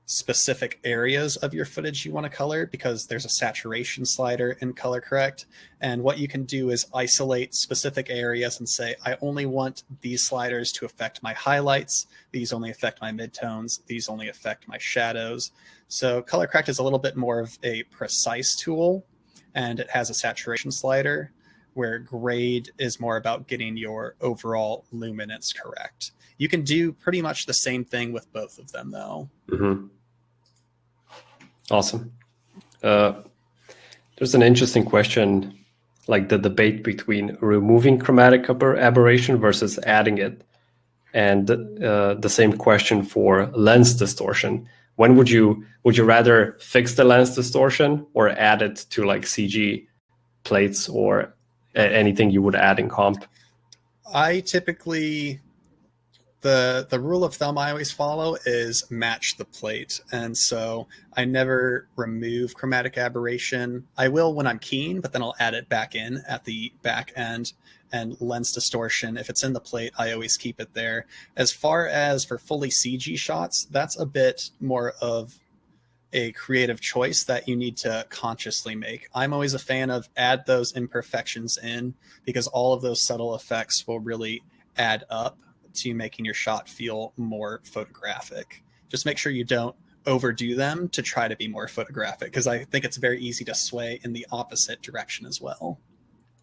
specific areas of your footage you want to color, because there's a saturation slider in color correct. And what you can do is isolate specific areas and say, I only want these sliders to affect my highlights. These only affect my midtones. These only affect my shadows. So color correct is a little bit more of a precise tool, and it has a saturation slider, where grade is more about getting your overall luminance correct. You can do pretty much the same thing with both of them, though. Mm-hmm. Awesome. There's an interesting question, like the debate between removing chromatic aberration versus adding it, and the same question for lens distortion. When would you rather fix the lens distortion or add it to like CG plates or anything you would add in comp? I typically, the rule of thumb I always follow is match the plate. And so I never remove chromatic aberration. I will when I'm keying, but then I'll add it back in at the back end. And lens distortion, if it's in the plate, I always keep it there. As far as for fully CG shots, that's a bit more of a creative choice that you need to consciously make. I'm always a fan of add those imperfections in, because all of those subtle effects will really add up to making your shot feel more photographic. Just make sure you don't overdo them to try to be more photographic, because I think it's very easy to sway in the opposite direction as well.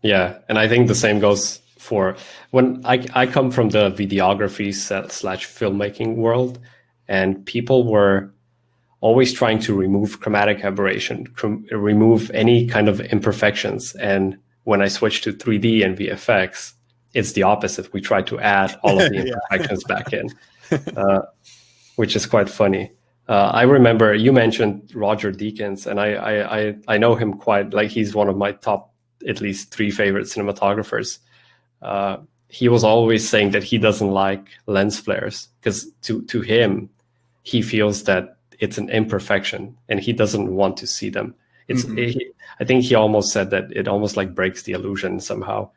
Yeah, and I think the same goes for when I come from the videography / filmmaking world, and people were always trying to remove chromatic aberration, remove any kind of imperfections. And when I switched to 3D and VFX, it's the opposite. We try to add all of the imperfections back in, which is quite funny. I remember you mentioned Roger Deakins, and I know him quite, like he's one of my top at least 3 favorite cinematographers. He was always saying that he doesn't like lens flares, because to him, he feels that it's an imperfection and he doesn't want to see them. I think he almost said that it almost like breaks the illusion somehow.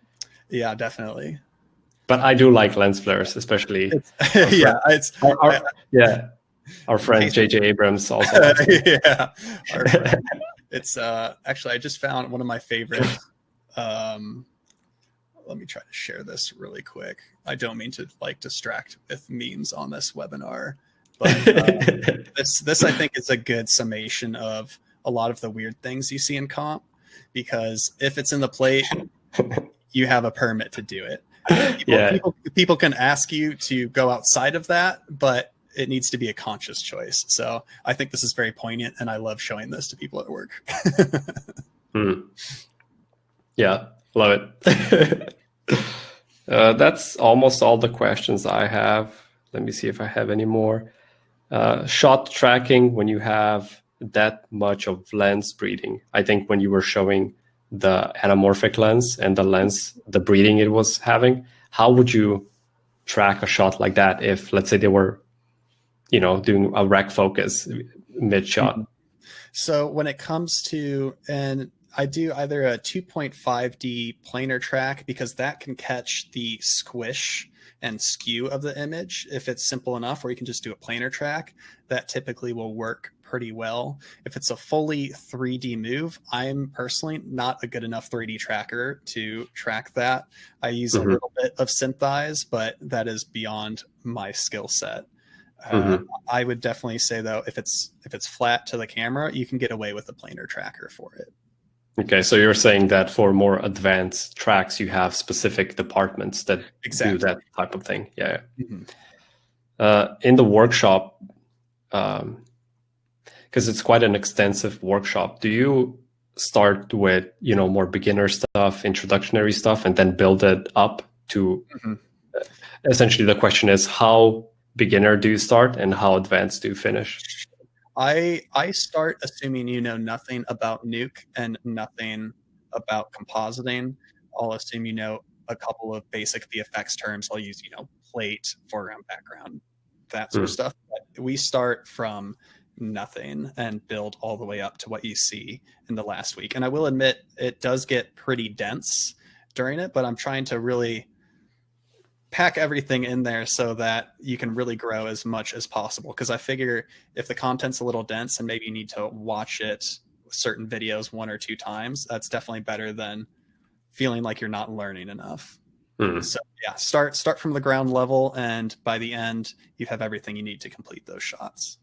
Yeah, definitely. But I do like lens flares, especially. Our friend JJ Abrams also. Our friend. It's actually, I just found one of my favorite. Let me try to share this really quick. I don't mean to like distract with memes on this webinar, but this I think is a good summation of a lot of the weird things you see in comp, because if it's in the plate, you have a permit to do it. People can ask you to go outside of that, but it needs to be a conscious choice. So I think this is very poignant, and I love showing this to people at work. Yeah, love it. That's almost all the questions I have. Let me see if I have any more. Shot tracking when you have that much of lens breeding. I think when you were showing the anamorphic lens and the lens, the breeding it was having, how would you track a shot like that if, let's say, they were, doing a rec focus mid shot? So when it comes to, and I do either a 2.5D planar track, because that can catch the squish and skew of the image if it's simple enough, or you can just do a planar track. That typically will work pretty well. If it's a fully 3D move, I'm personally not a good enough 3D tracker to track that. I use a little bit of Synthesize, but that is beyond my skill set. I would definitely say, though, if it's flat to the camera, you can get away with a planar tracker for it. Okay, so you're saying that for more advanced tracks, you have specific departments that do that type of thing. Yeah. In the workshop, because it's quite an extensive workshop, do you start with more beginner stuff, introductionary stuff, and then build it up to? Essentially, the question is, how beginner do you start and how advanced do you finish? I start assuming you know nothing about Nuke and nothing about compositing. I'll assume you know a couple of basic VFX terms. I'll use, plate, foreground, background, that sort of stuff. But we start from nothing and build all the way up to what you see in the last week. And I will admit, it does get pretty dense during it, but I'm trying to really pack everything in there so that you can really grow as much as possible. Because I figure if the content's a little dense and maybe you need to watch it, certain videos 1 or 2 times, that's definitely better than feeling like you're not learning enough. So yeah, start from the ground level, and by the end, you have everything you need to complete those shots.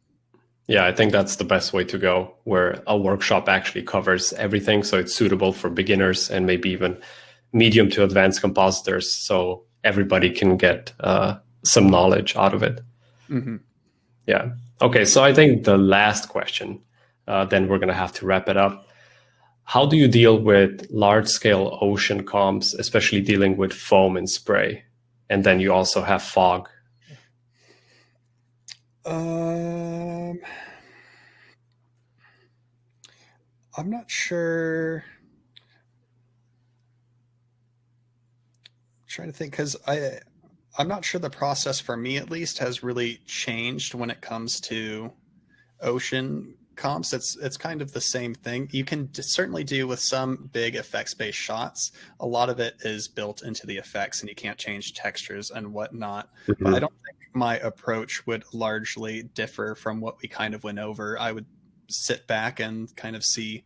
Yeah, I think that's the best way to go, where a workshop actually covers everything. So it's suitable for beginners and maybe even medium to advanced compositors. So everybody can get some knowledge out of it. Yeah. Okay, so I think the last question, then we're going to have to wrap it up. How do you deal with large-scale ocean comps, especially dealing with foam and spray? And then you also have fog. I'm not sure. I'm trying to think, because I'm not sure the process, for me at least, has really changed when it comes to ocean comps. It's kind of the same thing. You can certainly do with some big effects-based shots. A lot of it is built into the effects, and you can't change textures and whatnot. But I don't think my approach would largely differ from what we kind of went over. I would sit back and kind of see,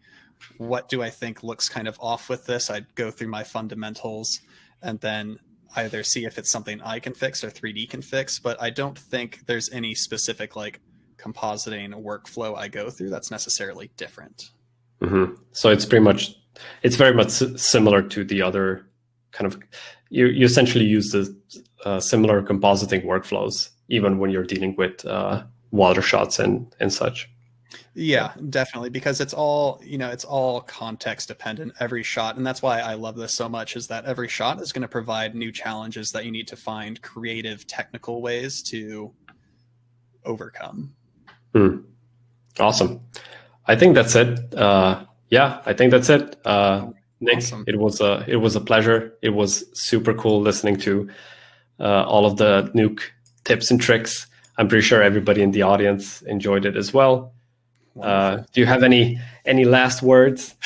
what do I think looks kind of off with this? I'd go through my fundamentals and then either see if it's something I can fix or 3D can fix. But I don't think there's any specific compositing workflow I go through that's necessarily different. So it's very much similar to the other kind of, you essentially use the similar compositing workflows, even when you're dealing with water shots and such. Yeah, definitely, because it's all, it's all context dependent, every shot. And that's why I love this so much, is that every shot is going to provide new challenges that you need to find creative technical ways to overcome. Awesome. I think that's it. Yeah, I think that's it. Nick, awesome. It was a pleasure. It was super cool listening to all of the Nuke tips and tricks. I'm pretty sure everybody in the audience enjoyed it as well. Do you have any last words?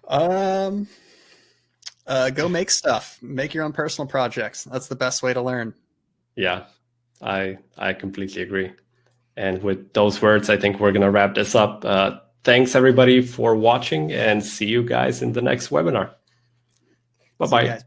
Go make stuff. Make your own personal projects. That's the best way to learn. Yeah, I completely agree. And with those words, I think we're going to wrap this up. Thanks, everybody, for watching, and see you guys in the next webinar. Bye-bye.